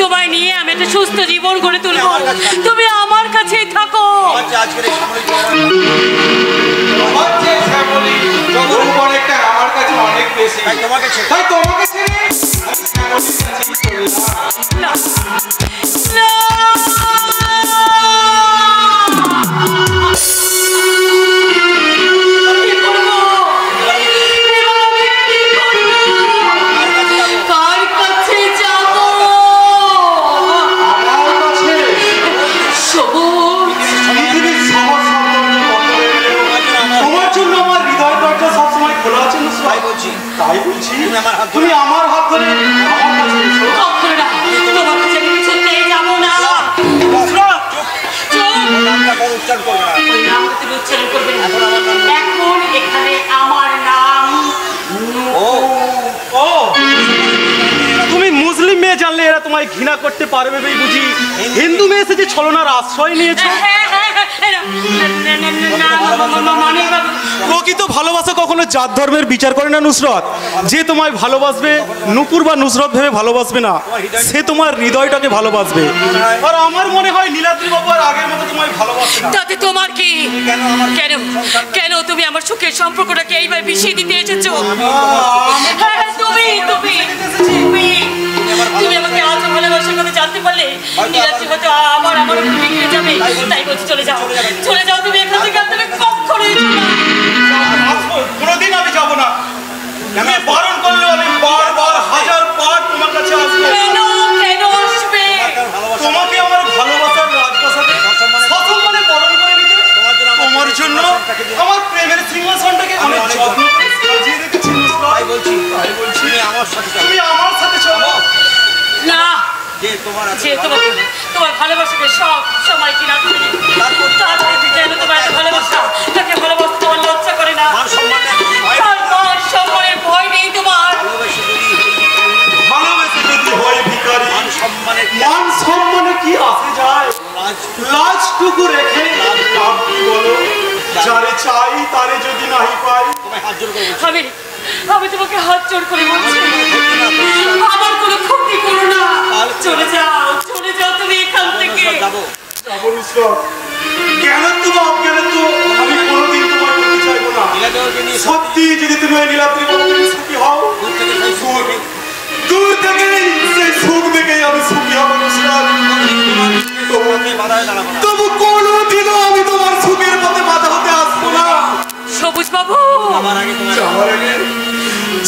Speaker 3: তোমায় নিয়ে আমি একটা সুস্থ জীবন গড়ে তুলবো। তুমি আমার কাছেই থাকো।
Speaker 8: আমার কাছে অনেক বেশি, তাই তোমাকে ছেড়ে
Speaker 3: না
Speaker 8: তুমি আমার হাত ধরে
Speaker 3: তোমার কাছে আমি কিছুতেই যাবো না। উচ্চারণ করবে না। এখন এখানে আমার নাম
Speaker 4: তুমি মুসলিম মেয়ে জানলে এরা তোমায় ঘৃণা করতে পারবে বুঝি? হিন্দু মেয়ে এসে যে ছলনার আশ্রয় নিয়েছে। প্রকৃত ভালোবাসা কখনো জাত ধর্মের বিচার করে না নুসরত। যে তোমায় ভালোবাসবে নূপুর বা নুসরত ভেবে ভালোবাসবে না, সে তোমার হৃদয়টাকে ভালোবাসবে। আর আমার মনে হয় নীলাদ্রি বাবু আর আগের মতো তোমায় ভালোবাসে না।
Speaker 3: তাতে তোমার কি? কেন কেন তুমি আমার সুখের সম্পর্কটাকে এইভাবে বিষিয়ে দিতে এসেছো? তুমি আমাকে আজ ভালোবাসার কথা জানতে পারলে নীলাদ্রি হয়তো আমার বিগড়ে যাবে। তাই বলছি চলে যাও, চলে যাও তুমি এখান থেকে। তুমি কখনোই
Speaker 4: কোনোদিন আমি যাবো না। আমি বারণ করলেও আমি বারবার হাজার বার তোমার কাছে আসবো।
Speaker 3: কেন আসবে?
Speaker 4: তোমাকে আমার ভালোবাসার রাজপ্রাসাদে সসম্মানে বরণ করে নিতে, তোমার জন্য আমার প্রেমের সিংহাসনটাকে অনেক যত্ন করে সাজিয়ে রেখেছি। তুমি আমার সাথে চলো
Speaker 3: না। যে তোমার ভালোবাসাকে সব সময় কিনা করে কেন তোমার এত ভালোবাসা? তাকে ভালোবাসতে তোমার লজ্জা করে না? সম্মানের ভয় নেই তোমার?
Speaker 4: ভালোবেসে যদি হয় ভিখারি, মান সম্মানে কি আসে যায়? লাজটুকু রেখে বলো, যারে চাই তারে যদি নাহি পাই।
Speaker 3: আমি তোমাকে হাত জোড় করে বলছি, আমার কোনো ক্ষতি করো না। চলে যাও তুমি এখান থেকে।
Speaker 4: আমি কোনোদিন তোমার করতে চাইবো না। সত্যি যদি তুমি ওই নীলাদ্রি বাবুকে সুখী হও, দূর তবু কোনোদিনও আমি তোমার সুখের পথে বাধা হতে আসবো না।
Speaker 3: সবুজ বাবু,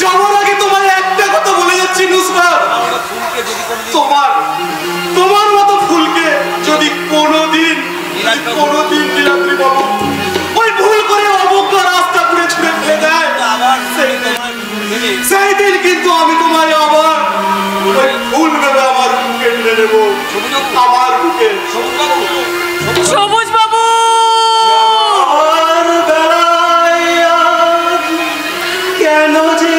Speaker 4: যাওয়ার আগে তোমার একটা কথা বলে যাচ্ছি নুসরাত, তোমার মতো ফুলকে যদি কোনোদিন নীলাদ্রি বাবু ওই ভুল করে অবজ্ঞা রাস্তা করে ছুঁড়ে ফেলে দেয়, সেই দিন কিন্তু আমি তোমায় আবার ওই ফুল ভেবে আমার বুকে টেনে নেবো, আমার বুকে।
Speaker 3: সবুজ বাবু,
Speaker 4: কেন যে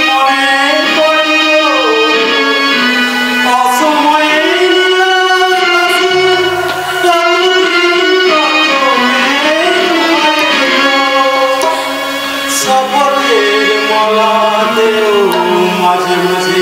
Speaker 4: মনে অসময়ে সফরের মলাতেও মাঝে মাঝে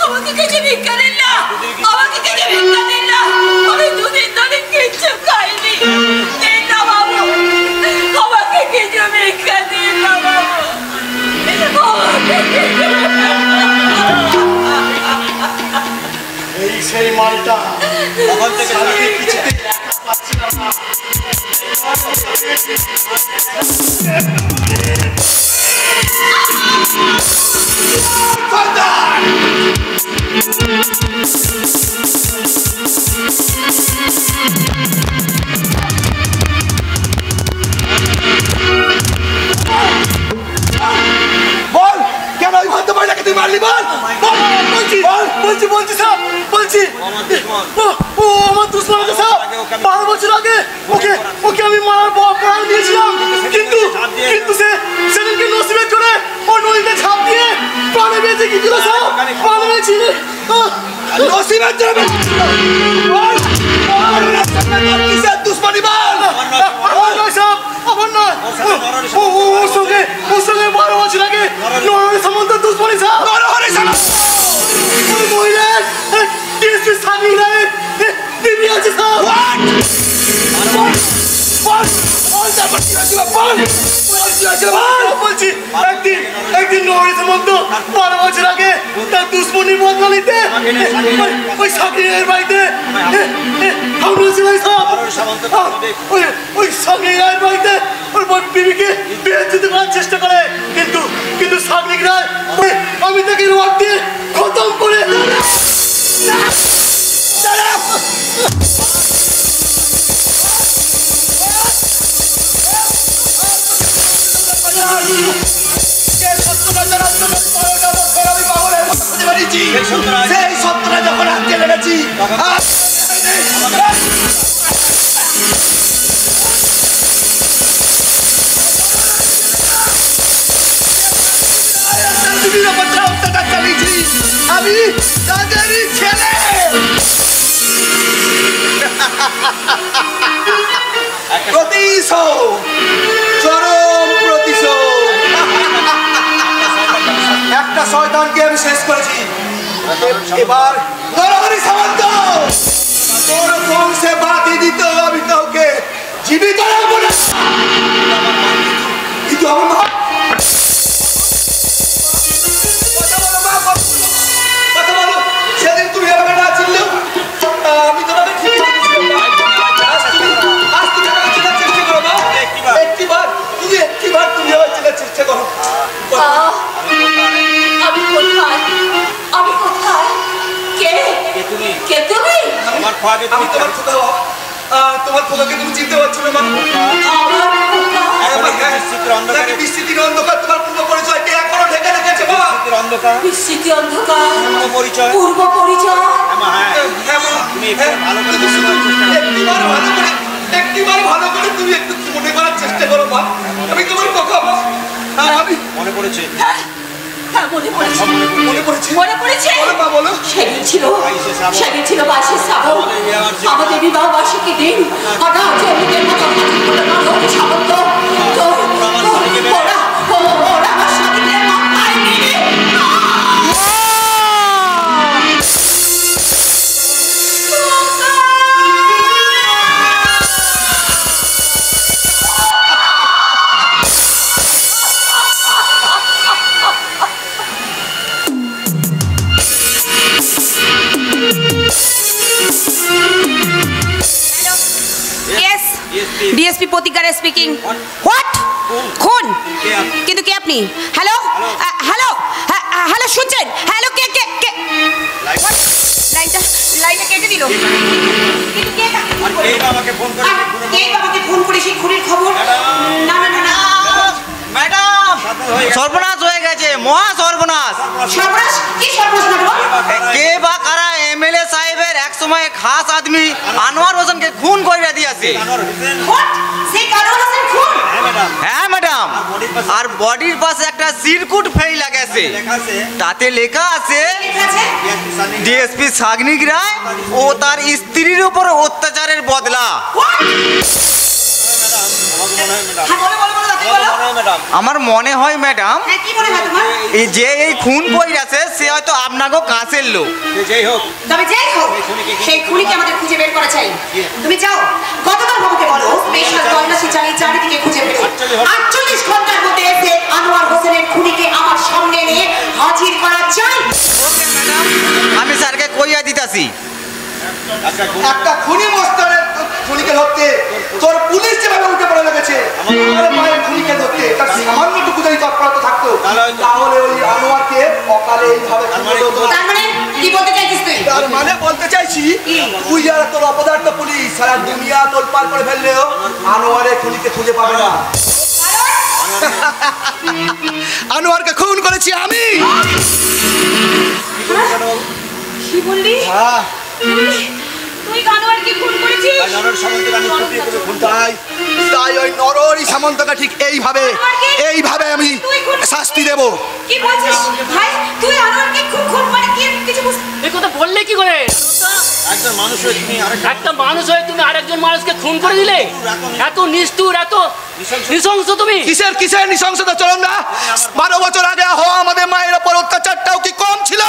Speaker 3: আমাকে কিছু ভিক্ষা দিন না, আমাকে কিছু ভিক্ষা দিন না, আমি দুদিন ধরে কিচ্ছু খাইনি, দিন না বাবু, আমাকে কিছু ভিক্ষা দিন না বাবু, আমাকে কিছু।
Speaker 4: এই সেই মালটা তখন থেকে কিছুতে পাচ্ছিলাম না। বল কেন ওই ভদ্র মহিলাকে তুই মারলি? বল বলছি স্যার, বলছি ও আমার দুশ্মন আছে স্যার। 12 বছর আগে ওকে আমি মারার প্রাণ দিয়েছিলাম, কিন্তু সেদিনকে নসিবের করে ও নদীতে ঝাঁপ দিয়ে প্রাণে বেঁচে গিয়েছিল স্যার, প্রাণে বেঁচে নসিবের জন্য দুশ্মনী বল। আমার নয় স্যার, আমার নয়, ওর সঙ্গে 12 বছর আগে নরহরি সামন্ত দুশ্মনী স্যার। নরহরি সামন্ত মহিলার ডিএসপি সামিল রায়ের বিবি আছে স্যার। বলছি একদিন নরহরি সামন্ত 12 বছর আগে তার দুশ্মনী বদলা নিতে ওই সাকিরের বাড়িতে ওই সাকির রায়ের বাড়িতে ওর বিবিকে বেইজ্জতি করার চেষ্টা করে, কিন্তু সাকির রায় আমি তাকে রড দিয়ে খতম করে সেই সত্যটা যখন হাতে লেগেছি আমি তাদেরই ছেলে। প্রতিশোধ, চরম প্রতিশোধ। একটা শয়তানকে আমি শেষ করেছি, এবার নরহরি সামন্ত তোর বংশে বাতি দিত আমি কাউকে জীবিত রাখবো না। কিন্তু আমার মা কথা বলো, সেদিন তুমি আমাকে না চিনলেও আমি তোমাকে ঠিক একটিবার তুমি আমার চেনার চেষ্টা করো।
Speaker 3: আমি কোথায়? কে তুমি?
Speaker 4: আমি তোমার খোকা। তোমার খোকাকে তুমি চিনতে পারছো না? বিস্তৃতির অন্ধকার তোমার পূর্ব পরিচয়কে এখনো ঢেকে রেখেছে।
Speaker 3: বিস্তৃতি অন্ধকার, পূর্ব পরিচয়। পড়েছে হ্যাঁ মনে পড়েছে সেদিন ছিল 22শে শ্রাবণ আমাদের বিবাহ বার্ষিকী দিন হঠাৎ জমিদের মতো সামন্ত ওরা আমার স্বামীদের মাথায় নিয়ে
Speaker 14: ডিএসপি প্রতিকার স্পিকিং হোয়াট খুন কিন্তু কে আপনি হ্যালো হ্যালো হ্যালো শুনছেন হ্যালো কে কে কে লাইনটা কেটে দিল কিন্তু কে বাবাকে ফোন করে সেই খুনের খবর না না না
Speaker 1: ম্যাডাম সর্বনাশ হয়ে গেছে মহা সর্বনাশ
Speaker 14: সর্বনাশ কি সর্বনাশ
Speaker 1: কে বা কারা এমএলএ সাহেবের এক সময় খাস আদমি আনোয়ার হোসেনকে খুন করে দিয়েছে হ্যাঁ ম্যাডাম আর বডির পাশে একটা সিরকুট ফেইলা গেছে তাতে লেখা আছে ডিএসপি সাগনিক রায় ও তার স্ত্রীর উপর অত্যাচারের বদলা আমার মনে হয় ম্যাডাম এই যে এই খুন কইরাছে সে হয়তো আপনাকে কাছের লোক
Speaker 14: যাই হোক সেই খুনিকে আমাদের খুঁজে বের করা চাই তুমি যাও গতকাল বাবুকে বলো স্পেশাল তল্লাশি চালিয়ে চারিদিকে খুঁজে বের 48 ঘন্টার মধ্যে এসে আনোয়ার হোসেনের খুনিকে আমার সামনে নিয়ে হাজির করা চাই
Speaker 1: ওকে ম্যাডাম আমি স্যারকে কইয়া দিতাছি
Speaker 6: একটা খুনি মস্তানের খুনিকে ধরতে তোর পুলিশ যেভাবে উঠে পড়ে লেগেছে আমার মায়ের খুনিকে ধরতে তার সামান্যটুকু যদি তৎপরতা থাকতো তাহলে ওই আনোয়ারকে অকালে এইভাবে
Speaker 14: তার মানে কি বলতে চাইছিস তুই
Speaker 6: তার মানে বলতে চাইছি তুই যারা তোর অপদার্থ পুলিশ সারা দুনিয়া তোলপাড় করে ফেললেও আনোয়ারের খুনিকে খুঁজে পাবে না আনোয়ারকে খুন করেছি আমি
Speaker 14: কি বললি
Speaker 6: হ্যাঁ
Speaker 14: তুই আনোয়ারকে খুন করেছিস
Speaker 6: আনোয়ার সামন্তকে আমি খুঁটিয়ে করে খুন তাই ওই নরহরি সামন্তকে ঠিক এইভাবে আমি শাস্তি দেব
Speaker 14: কি বলছিস ভাই তুই আনোয়ারকে খুন মানে কি কিছু
Speaker 11: এই কথা বললে কি করে
Speaker 2: একজন মানুষ হয়ে তুমি
Speaker 11: একটা মানুষ হয়ে তুমি আরেকজন মানুষকে খুন করে দিলে এত নিষ্ঠুর এত নৃশংস তুমি
Speaker 6: কিসের নৃশংসতা চলুন না 12 বছর আগে হওয়া আমাদের মায়ের উপর অত্যাচারটাও কি কম ছিল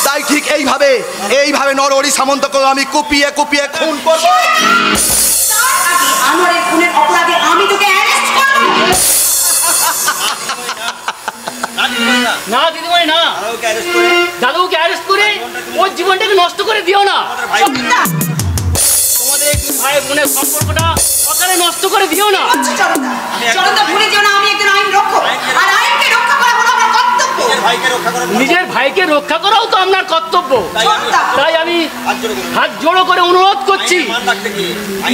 Speaker 6: তাই ঠিক এইভাবে নরহরি সামন্তকে আমি কুপিয়ে খুন করব
Speaker 14: আনোয়ারের খুনের অপরাধে আমি তোকে অ্যারেস্ট করব
Speaker 11: না দিদিমণি না দাদুকে অ্যারেস্ট করে ওর জীবনটাকে নষ্ট করে দিও না তোমাদের ভাই বোনের সম্পর্কটা অকালে নষ্ট করে দিও না
Speaker 14: চরণদা ভুলে যেও না আমি একজন আইন রক্ষক আর আইনকে রক্ষা করা হলো আমার কর্তব্য
Speaker 11: নিজের ভাইকে রক্ষা করাও তো আপনার কর্তব্য তাই আমি হাত জোড়ো করে অনুরোধ করছি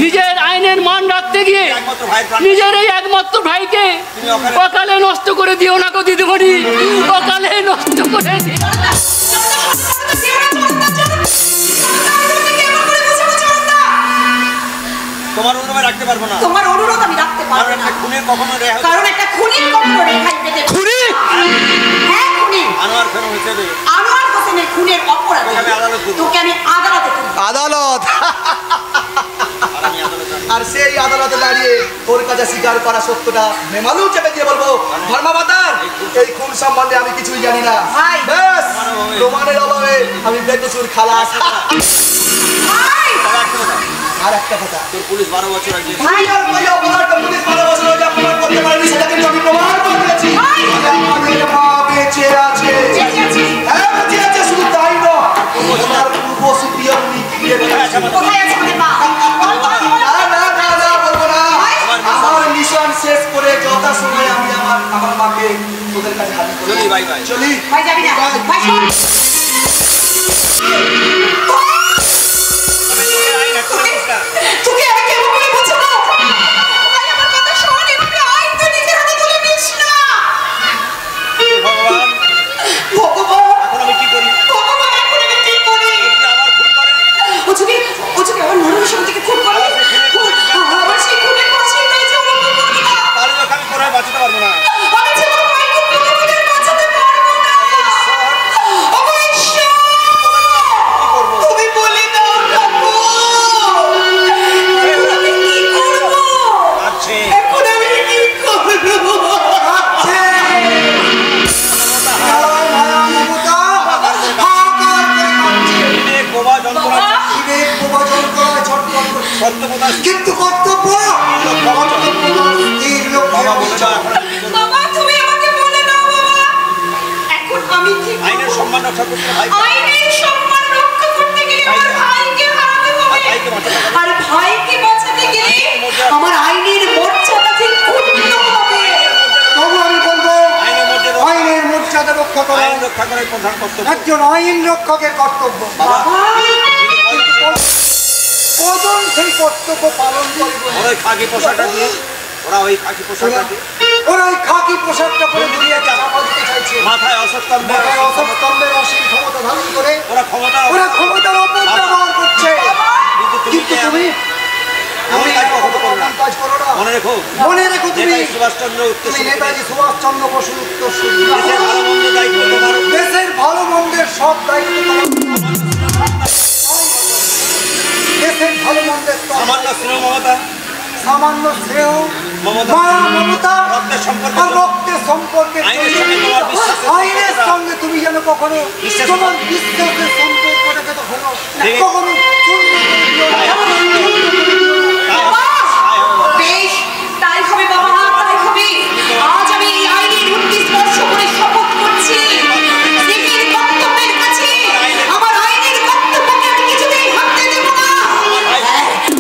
Speaker 11: নিজের আইনের মান রাখতে গিয়ে নিজের এই একমাত্র ভাইকে অকালে নষ্ট করে দিও না গো দিদিমণি অকালে নষ্ট করে দিও
Speaker 2: তোমার অনুরোধ রাখতে পারবো না
Speaker 14: তোমার অনুরোধ আমি রাখতে পারবো না কারণ একটা খুনির কখনো রেহাই পেতে খুনি হ্যাঁ খুনি আনোয়ার হোসেনের খুনের অপরাধে তোকে আমি আদালতে
Speaker 6: আদালত আর সেই আদালতে দাঁড়িয়ে তোর কাছে স্বীকার করা সত্যটা মেমালু চেপে দিয়ে বলবো ধর্মাবতার এই খুন সম্বন্ধে আমি কিছুই জানি না ব্যাস প্রমাণের অভাবে আমি বেকসুর খালাস আর একটা কথা তোর পুলিশ 12 বছর আগে ভাই আর ভাই অপরাধ পুলিশ 12 বছর আগে অপরাধ করতে পারেনি সেটাকে আমি প্রমাণ করে দিয়েছি আমাদের মা বেঁচে আছে হ্যাঁ বেঁচে আছে শুধু তাই নয় আমার পূর্ব সুপ্রিয় উনি ফিরে গেছে
Speaker 14: কোথায় আছে আমাদের মা
Speaker 6: না বলবো না আমার মিশন শেষ করে যথা সময় আমি আমার মাকে তোদের কাছে হাজির করি চলি ভাই চলি
Speaker 14: ভাই যাবি না ভাই শোন তোকে আমি কেমন করে বুঝবো ভাই আমার কথা শোন এভাবে আইন তো নিজের হাতে তুলে নিস না
Speaker 2: ভগবান এখন আমি কি করি
Speaker 14: ভগবান এখন আমি কি করি
Speaker 2: আবার খুন করে
Speaker 14: ওকে আবার নরহরি সামন্তকে খুন করে আবার সেই খুনের ফাঁসি হয়েছে
Speaker 2: তাহলে আমি করে বাঁচাতে পারবো না
Speaker 14: আমি জীবন
Speaker 10: কিন্তু কর্তব্য স্থির লক্ষ্যে
Speaker 14: বাবা তুমি আমাকে বলে দাও বাবা, এখন আমি কি
Speaker 6: আইনের সম্মান রক্ষা করতে হয়।
Speaker 14: আইনের সম্মান রক্ষা করতে গেলে আমার ভাইকে হারাতে হবে, আর ভাইকে বাঁচাতে গেলে আমার আইনের মর্যাদা যে ক্ষুণ্ণ হবে।
Speaker 10: তবু আমি বলবো আইনের মর্যাদা রক্ষা করা
Speaker 6: আইন রক্ষা করার প্রধান কর্তব্য
Speaker 10: একজন আইন রক্ষকের কর্তব্য। কজন সেই কর্তব্য পালন করবে?
Speaker 6: ওরা ওই খাকি পোশাকটা দিয়ে ওরা ওই খাকি পোশাকটা দিয়ে
Speaker 10: ওরা ওই খাকি পোশাকটা পরে দুনিয়া চাপা দিতে চাইছে।
Speaker 6: মাথায়
Speaker 10: অসৎকাণ্ডের অসীম ক্ষমতা ধারণ করে
Speaker 6: ওরা
Speaker 10: ক্ষমতার অপব্যবহার করছে। কিন্তু তুমি কাজ করো না। মনে রেখো তুমি নেতাজি সুভাষচন্দ্র বসুর উত্তরসূরি। দেশের ভালো মন্দের সব দায়িত্ব তোমার। দেশের ভালো মন্দের সামান্য স্নেহ মমতা রক্তের সম্পর্কে আইনের সঙ্গে তুমি যেন কখনো তোমার বিশ্বাসের সম্পর্কটাকে কখনো
Speaker 14: বেশ, তাই হবে বাবা, তাই হবে। আজ আমি এই আইনের মূর্তি স্পর্শ করে শপথ করছি, নিজের কর্তব্যের কাছে আমার আইনের কর্তব্যকে আমি কিছুতেই ভাবতে দেব না।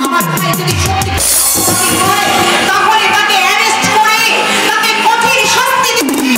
Speaker 14: আমার ভাই যদি সত্যি হয় তাহলে তাকে অ্যারেস্ট করে তাকে কঠিন শাস্তি দিতে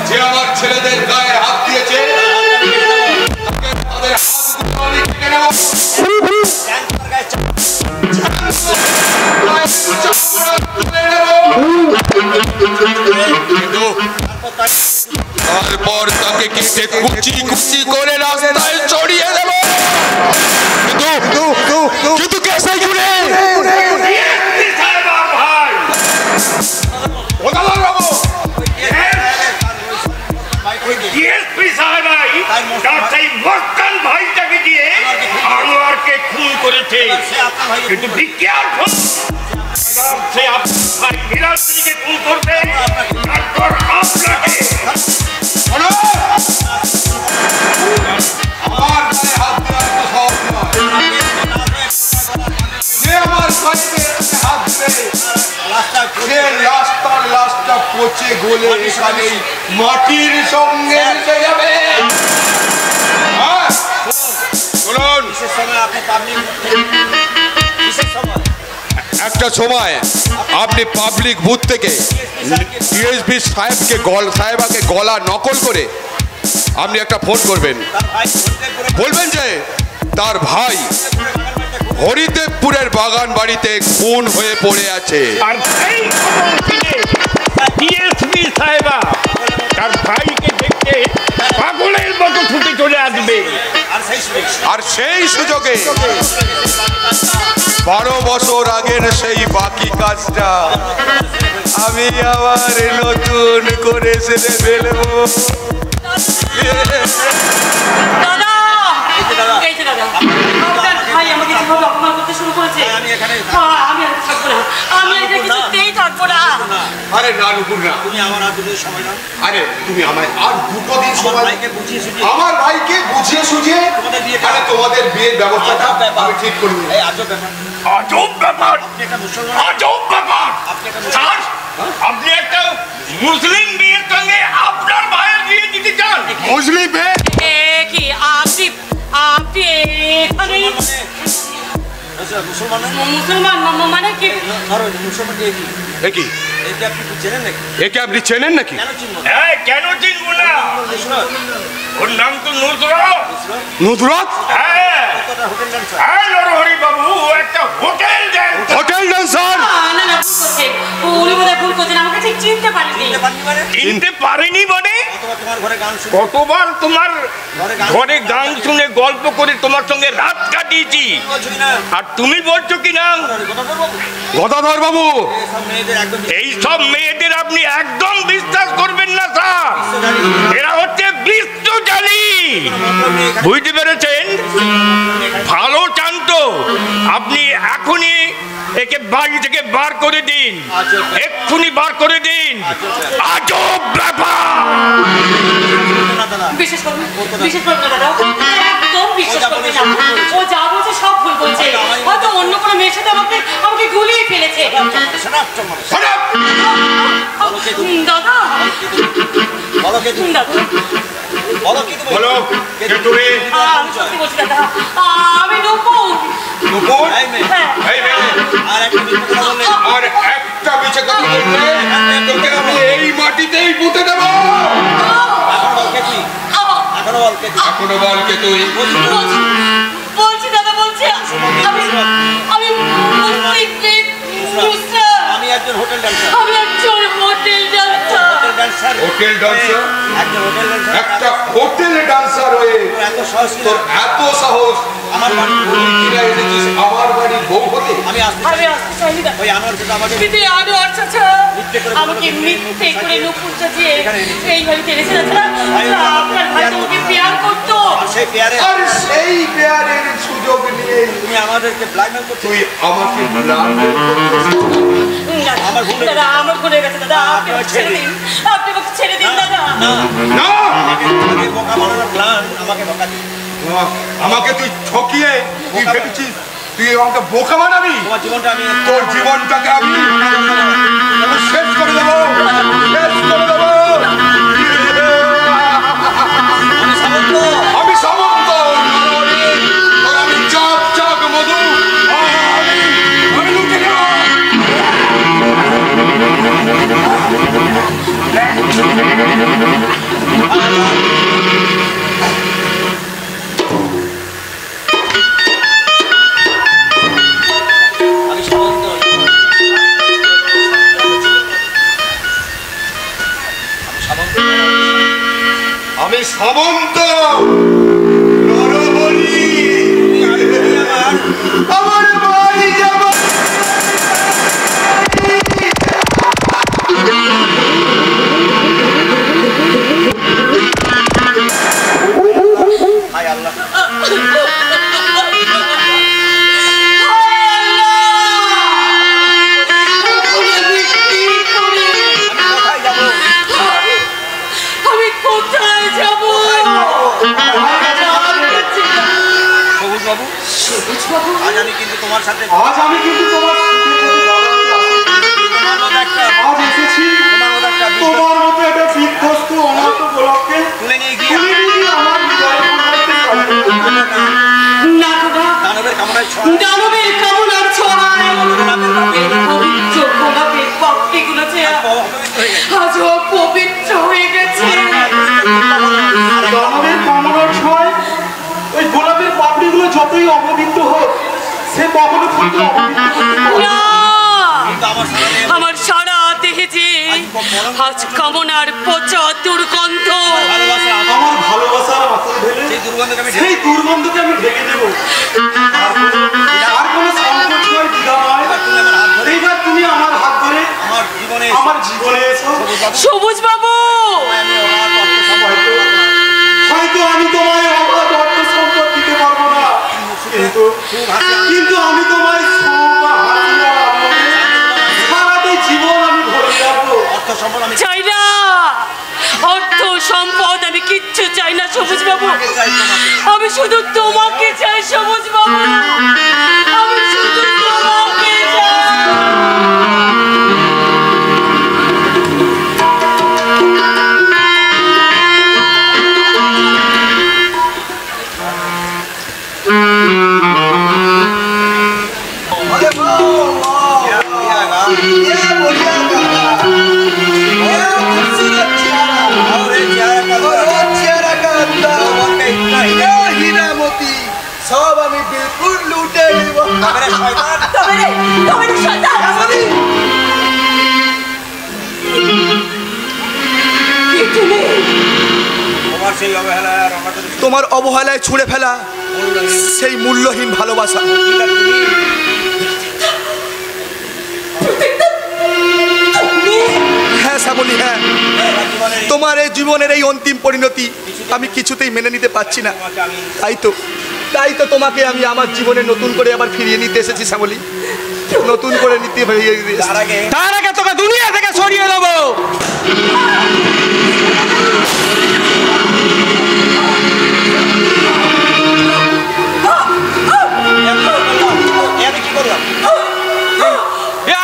Speaker 7: যে আমার ছেলেদের গায়ে হাত দিয়েছে তাদের হাতগুলো আমি কেটে নেব। তারপর তাকে কেটে কুচি কুচি করে রাস্তায় ছড়িয়ে দেব। কিন্তু কেসাই জুড়ে
Speaker 2: ভাইটাকে দিয়ে আনোয়ারকে খুন করেছে, কিন্তু সে ভাই বিরাজকে খুন করবে, তারপর আপনাকে
Speaker 7: আমার গায়ে হাত দেওয়া তো সহজ নয়। যে আমার ভাইকে হাত দেবে সে লাশটা পচে গলে এখানে মাটির সঙ্গে মিশে যাবে। একটা সময় আপনি পাবলিক বুথ থেকে ডিএসপি সাহেবকে গলা নকল করে আপনি একটা ফোন করবেন, বলবেন যে তার ভাই হরিদেবপুরের বাগান বাড়িতে খুন হয়ে পড়ে আছে।
Speaker 2: আর সেই ডিএসপি সাহেবা তার ভাইকে দেখতে পাগলের মতো ছুটে চলে আসবে।
Speaker 7: আর সেই সুযোগে 12 বছর আগের সেই বাকি কাজটা আমি আবার নতুন করে সেরে ফেলবো।
Speaker 3: ভাই আমাকে যেভাবে অপমান করতে শুরু করেছে, আমি আর থাকবো না, আমি এটা কিছুতেই থাকবো না।
Speaker 7: আরে না নুপুর না,
Speaker 6: তুমি আমার আর দুটো সময় নাও।
Speaker 7: আরে তুমি আমায় আর 2 দিন সময়,
Speaker 6: আমার ভাইকে বুঝিয়ে সুঝিয়ে
Speaker 7: আরে তোমাদের বিয়ের ব্যবস্থাটা আমি ঠিক করে নেব।
Speaker 2: আজব ব্যাপার, আজব ব্যাপার। স্যার আপনি একটা মুসলিম মেয়ের সঙ্গে আপনার ভাইয়ের বিয়ে দিতে চান?
Speaker 7: মুসলিম মেয়ে?
Speaker 3: কি আপনি আপনি এখানে মুসলমান মানে কি?
Speaker 7: একে আপনি চেনেন নাকি?
Speaker 2: হ্যাঁ, কেন চিনবো না? ওর নাম তো নুসরত।
Speaker 7: নুসরত?
Speaker 2: হ্যাঁ হ্যাঁ নরহরি বাবু, ও একটা হোটেল ড্যান্সার।
Speaker 7: Hotel dancer?
Speaker 3: না না, ভুল করছে উনি, বোধহয় ভুল করছেন, আমাকে ঠিক চিনতে পারেনি।
Speaker 2: চিনতে পারেনি মানে? কতবার তোমার ঘরে গান শুনে গল্প করে তোমার সঙ্গে রাত কাটিয়েছি, আর তুমি বলছো কি না?
Speaker 7: গদাধর বাবু,
Speaker 2: এই সব মেয়েদের আপনি একদম বিশ্বাস করবেন না স্যার, এরা হচ্ছে বিশ্বজালি। বুঝতে পেরেছেন? ভালো চান তো আপনি এখনই একে বাড়ি থেকে বার করে দিন, এক্ষুনি বার করে দিন। আজব ব্যাপার।
Speaker 3: বিশেষ করুন না দাদা, একদম বিশ্বাস করবেন না। ও যা বলছে সব ভুল বলছে, হয়তো অন্য কোনো মেয়ের সাথে আমাকে গুলিয়ে ফেলেছে। দাদা
Speaker 2: বলো কে তুমি?
Speaker 3: আমি সত্যি বলছি দাদা, আমি নূপুর।
Speaker 2: নূপুর? আর একটা মিছে কথা বললে তোকে আমি এই মাটিতেই পুঁতে দেব। এখনো বল কে তুই?
Speaker 3: বলছি দাদা, বলছি আমি
Speaker 6: আমি একজন হোটেল ড্যান্সার।
Speaker 3: আমি একজন হোটেল ড্যান্সার।
Speaker 2: Hotel dancer? একটা হোটেল ড্যান্সার হয়ে তোর এত সাহস? আমার বাড়ির বউ হতে? আমি আসতে
Speaker 3: চাইনি দাদা।
Speaker 6: ওই আনোয়ার চাচা আমাকে
Speaker 3: আনোয়ার চাচা আমাকে মিথ্যে করে নূপুর চাচিয়ে এই বাড়িতে এনেছে দাদা। আপনার ভাই তোমাকে পেয়ার করতো,
Speaker 6: সেই পেয়ারে
Speaker 2: আর সেই পেয়ারের সুযোগ নিয়ে
Speaker 6: তুমি আমাদেরকে ব্ল্যাকমেল করছো।
Speaker 2: তুই আমাকে ব্ল্যাকমেল করছিস?
Speaker 3: দাদা আমার ভুলে গেছে দাদা, আপনি আমাকে ছেড়ে দিন, আপনি আমাকে ছেড়ে দিন দাদা।
Speaker 2: না,
Speaker 6: বোকা বানানোর প্ল্যান আমাকে বোকা দিন।
Speaker 2: আমাকে তুই ঠকিয়ে তুই ভেবেছিস তুই আমাকে বোকা বানাবি?
Speaker 6: তোমার জীবনটা আমি
Speaker 2: তোর জীবনটাকে আমি শেষ করে দেবো, শেষ করে দেবো। আমি সামন্ত, আমি চাপ চাপ মধু, আমি লুটে নেব। আমি সামন্ত নরবলি, আমার বাড়ি যাব।
Speaker 6: হায় আল্লাহ,
Speaker 3: আমি কোথায় যাব?
Speaker 6: সবুজ বাবু, আজ আমি কিন্তু তোমার সাথে
Speaker 4: আজ এসেছি তোমার মতো একটা বিধ্বস্ত অনাথ গোলাপকে
Speaker 6: তুলে নিয়ে গিয়ে
Speaker 4: আমার
Speaker 3: না দাদা,
Speaker 6: দানবের কামড়ায়
Speaker 3: দানবের কামনার ছড়ায় পবিত্র গোলাপের পাপড়িগুলো যে আজ পবিত্র হয়ে গেছে।
Speaker 4: দানবের কামড়ার ছয় ওই গোলাপের পাপড়িগুলো যতই অপবিত্র হোক, সে কখনো কিন্তু
Speaker 3: না, আমার সারা দেহে যে আজ কামনার পচা দুর্গন্ধ।
Speaker 4: আমার ভালোবাসার আঁচল ঢেলে সেই দুর্গন্ধকে আমি ঢেকে দেব। আর কোনো সংকট নয়, দ্বিধা নয়, এইবার তুমি আমার হাত ধরে আমার জীবনে এসো।
Speaker 3: সবুজ বাবু,
Speaker 4: হয়তো আমি তোমায় অবাধ অর্থ সম্পদ দিতে পারবো না, কিন্তু আমি তোমায় সারাটি জীবন আমি ভরে রাখবো।
Speaker 3: চাই না অর্থ সম্পদ, আমি কিচ্ছু চাই না সবুজ বাবু, আমি শুধু তোমাকে চাই সবুজ বাবু, আমি শুধু তোমাকে চাই।
Speaker 6: হীরামতি সব আমি বিলকুল লুটে নিব। তোমার অবহেলায় ছুঁড়ে ফেলা সেই মূল্যহীন ভালোবাসা, হ্যাঁ শ্যামলী, হ্যাঁ, তোমার এই জীবনের এই অন্তিম পরিণতি আমি কিছুতেই মেনে নিতে পারছি না। তাই তো তোমাকে আমি আমার জীবনে নতুন করে আবার ফিরিয়ে নিতে এসেছি শ্যামলী, নতুন করে নিতে
Speaker 8: তার আগে তোকে দুনিয়া থেকে সরিয়ে দেবো।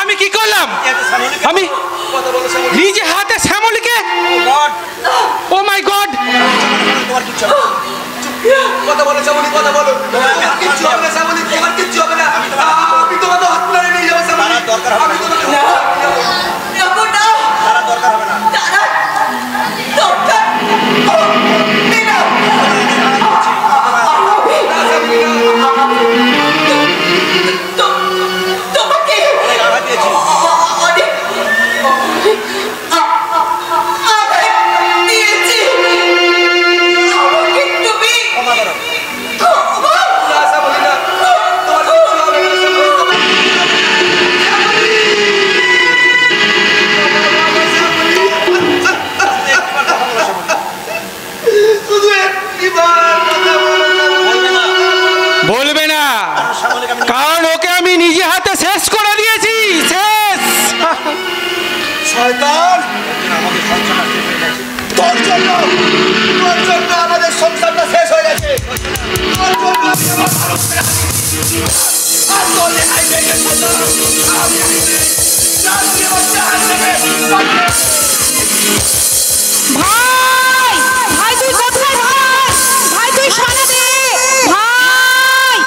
Speaker 8: আমি কি করলাম? আমি নিজে হাতে শ্যামলীকে, ও মাই গড,
Speaker 6: কথা বলো শ্যামলী, কথা বলো। কিচ্ছু হবে না শ্যামলী, তোমার কিচ্ছু হবে না। আমি তোমাকে হসপিটালে নিয়ে যাবো শ্যামলী। দরকার হবে না, দরকার হবে না।
Speaker 8: বলবে না, কারণ ওকে আমি নিজে হাতে শেষ করে দিয়েছি। শেষ।
Speaker 6: শয়তান, তোর জন্য আমাদের সংসারটা শেষ হয়ে গেছে।
Speaker 14: ভাই, ভাই তুই কোথায়? ভাই তুই শোনা দে ভাই।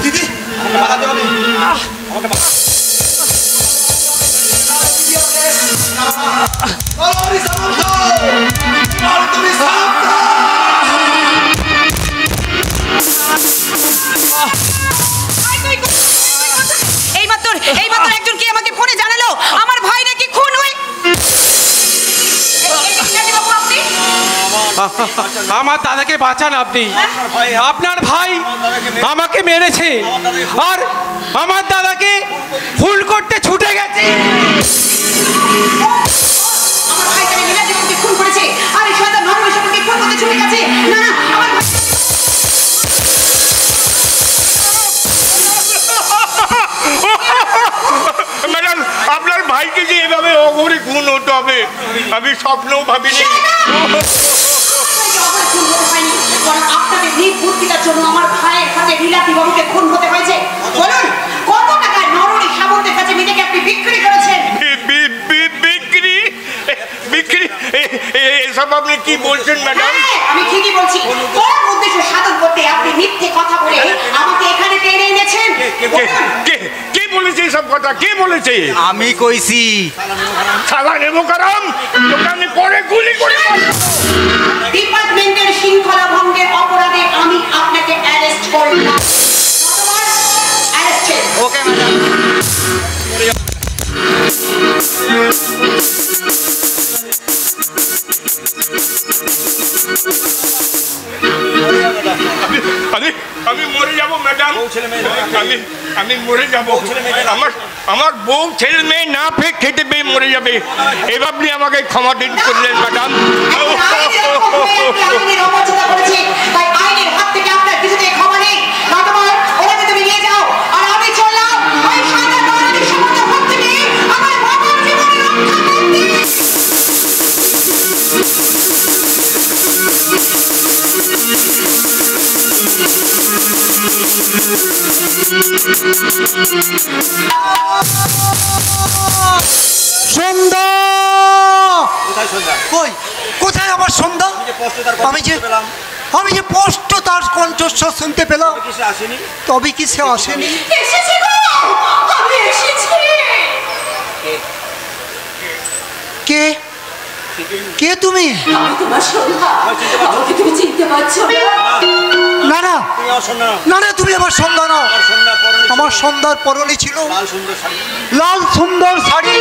Speaker 6: দিদি, বাঁচাতে হবে আমাকে।
Speaker 14: এইমাত্র একজন কি আমাকে ফোনে জানালো আমার ভাই নাকি খুন হয়ে।
Speaker 8: আমার দাদাকে বাঁচান আপনি। আপনার ভাই আমাকে মেরেছে আর আমার দাদাকে ফুল করতে ছুটে গেছে।
Speaker 14: আমার ভাই তাকে নীলাদ্রিকে খুন করেছে আর এই শয়তান নরমের সম্পর্কে খুন করতে ছুটে গেছে। না না, আমার ভাই
Speaker 2: ম্যাডাম, আপনার ভাইকে যে এভাবে অঘরে খুন হতে হবে আমি স্বপ্নও ভাবিনি।
Speaker 14: আপনাদের নির্বুদ্ধিতার জন্য আমার ভাইয়ের হাতে নীলাদ্রি বাবুকে খুন হতে হয়েছে। বলুন কত টাকায় নরহরি সামন্তের কাছে নিজেকে আপনি বিক্রি করেছেন?
Speaker 2: বিক্রি? এসব আপনি কি বলছেন ম্যাডাম?
Speaker 14: আমি ঠিকই বলছি। কোন উদ্দেশ্য সাধন করতে আপনি মিথ্যে কথা বলে আমাকে এখানে টেনে এনেছেন?
Speaker 2: কে বলেছে এসব কথা? কে বলেছে?
Speaker 1: আমি কইছি।
Speaker 2: সালা নেবো কারণ দোকানে পরে গুলি করে
Speaker 14: ডিপার্টমেন্টের শৃঙ্খলা ভঙ্গের অপরাধে আমি আপনাকে অ্যারেস্ট করলাম।
Speaker 1: Okay madam.
Speaker 2: আমি মরে যাব ম্যাডাম, আমি মরে যাব। আমার বউ ছেলে মেয়ে না খেতে পেয়ে মরে যাবে। এবার আপনি আমাকে ক্ষমা দিন করলেন ম্যাডাম।
Speaker 12: সন্ধ্যা কই? কোথায় আমার সন্ধ্যা? আমি যে
Speaker 10: আমি যে স্পষ্ট তার কণ্ঠস্বর শুনতে পেলাম, তবে কি সে আসেনি?
Speaker 3: এসেছি গো, আমি এসেছি।
Speaker 10: কে কে তুমি?
Speaker 3: আমি তোমার সন্ধ্যা, আমাকে তুমি চিনতে পারছো না?
Speaker 10: না না না, তুমি আমার সন্ধ্যা না। আমার সন্ধ্যার পরনে ছিল লাল সুন্দর শাড়ি,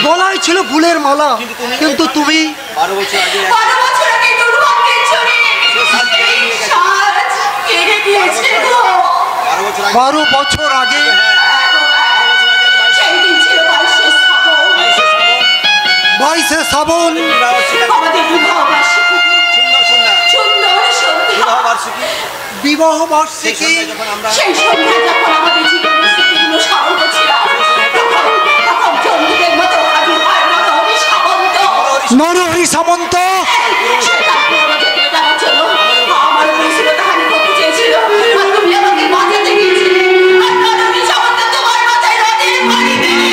Speaker 10: গলায় ছিল ফুলের মালা, কিন্তু তুমি
Speaker 3: 12 বছর আগে দুর্ভাগ্যের ছড়ি সাজ কেড়ে দিয়েছে গো।
Speaker 10: 12 বছর আগে
Speaker 3: সেই দিন ছিল
Speaker 10: 22শে শ্রাবণ,
Speaker 3: আমাদের বিবাহ বার্ষিকী। সুন্দর সন্ধ্যা,
Speaker 10: বিবাহ বার্ষিকী।
Speaker 3: সেই সন্ধ্যায় যখন আমাদের জীবনের স্মৃতিগুলো স্মরণ করছিলাম, তখন জন্মদের মতো হাজির হয় নরহরি সামন্ত।
Speaker 10: নরহরি সামন্ত
Speaker 3: সে তার পুরনো ক্ষেত্রে দেওয়ার জন্য আমার বৈশিলতা হানি করতে চেয়েছিল, আর তুমি আমাকে বাঁচাতে গিয়েছিলে। আর নরহরি সামন্ত তোমার মাথায় রথের বাড়ি দিয়ে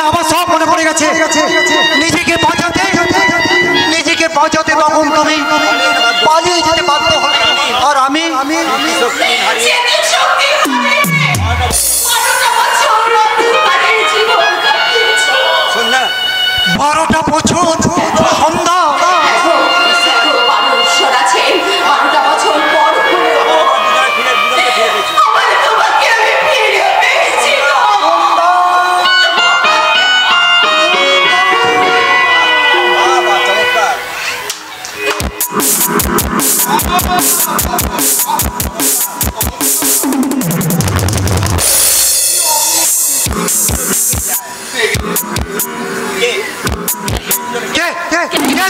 Speaker 10: আমার সব মনে পড়ে গেছে। নিজেকে বাঁচাতে তখন তুমি পালিয়ে যেতে বাধ্য হলে, আর আমি 12টা বছর সন্ধ্যা।
Speaker 3: 12 বছর আছে, 12টা বছর পর আমার তোমাকে আমি ফিরে পেয়েছি গো।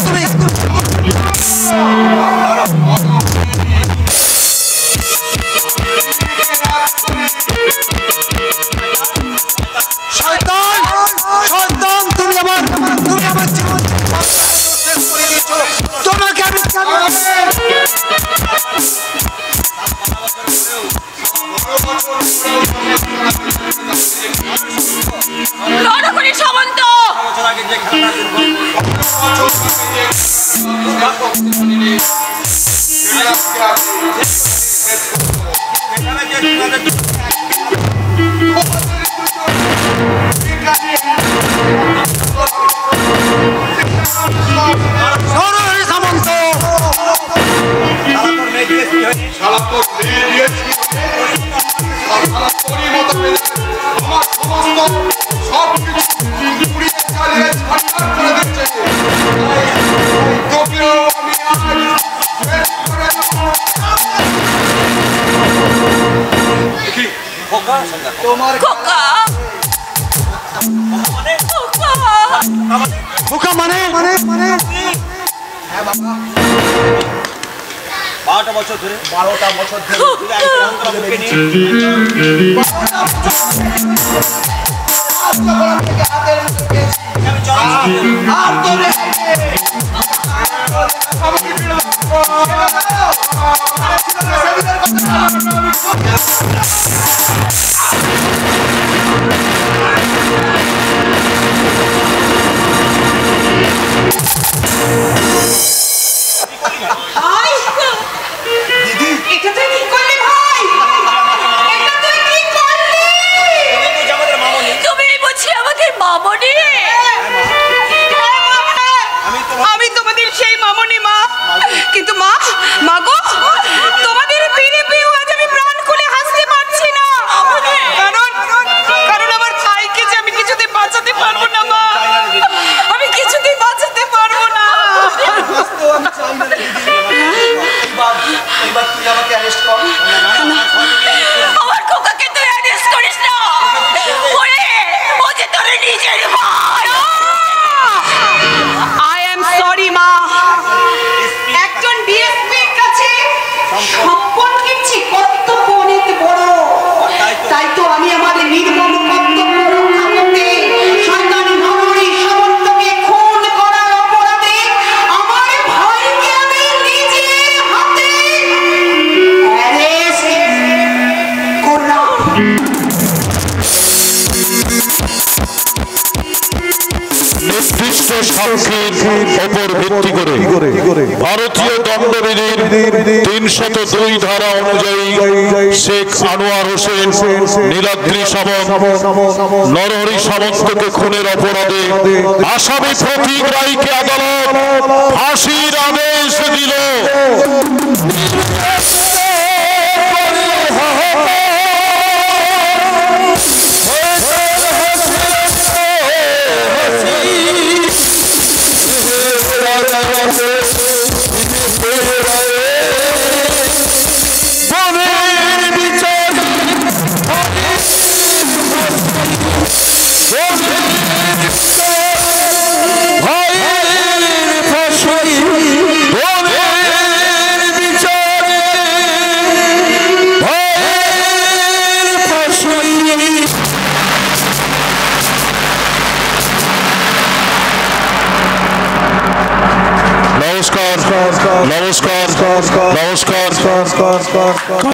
Speaker 10: তুমি শয়তান, তুমি আমার জীবন শেষ করে দিয়েছো। তোমাকে আমি
Speaker 3: নরহরি সামন্ত,
Speaker 10: নরহরি সামন্ত,
Speaker 3: তোমার খোকা
Speaker 10: খোকা মানে
Speaker 6: 12টা বছর ধরে
Speaker 3: ভাই, এটা তুই কি করলি ভাই? এটা তুই কি করলি? তুমি বুঝি আমাদের মামনি? আমি তোমাদের সেই মামনি মা, কিন্তু মা গো, তোমাদের ফিরে পেয়েও আজ আমি প্রাণ খুলে হাসতে পারছি না। কারণ আমার ভাইকে যে আমি কিছুতে বাঁচাতে পারবো না মা, আমি কিছুতেই বাঁচাতে পারবো না।
Speaker 6: এইবার তুই আমাকে অ্যারেস্ট কর।
Speaker 15: সাক্ষীর উপর ভিত্তি করে ভারতীয় দণ্ডবিধির 302 ধারা অনুযায়ী শেখ আনোয়ার হোসেন, নীলাদ্রি সামন্ত, নরহরি সামন্তকে খুনের অপরাধে আসামি প্রতীক রায়কে আদালত ফাঁসির আদেশ দিল। নমস্কার।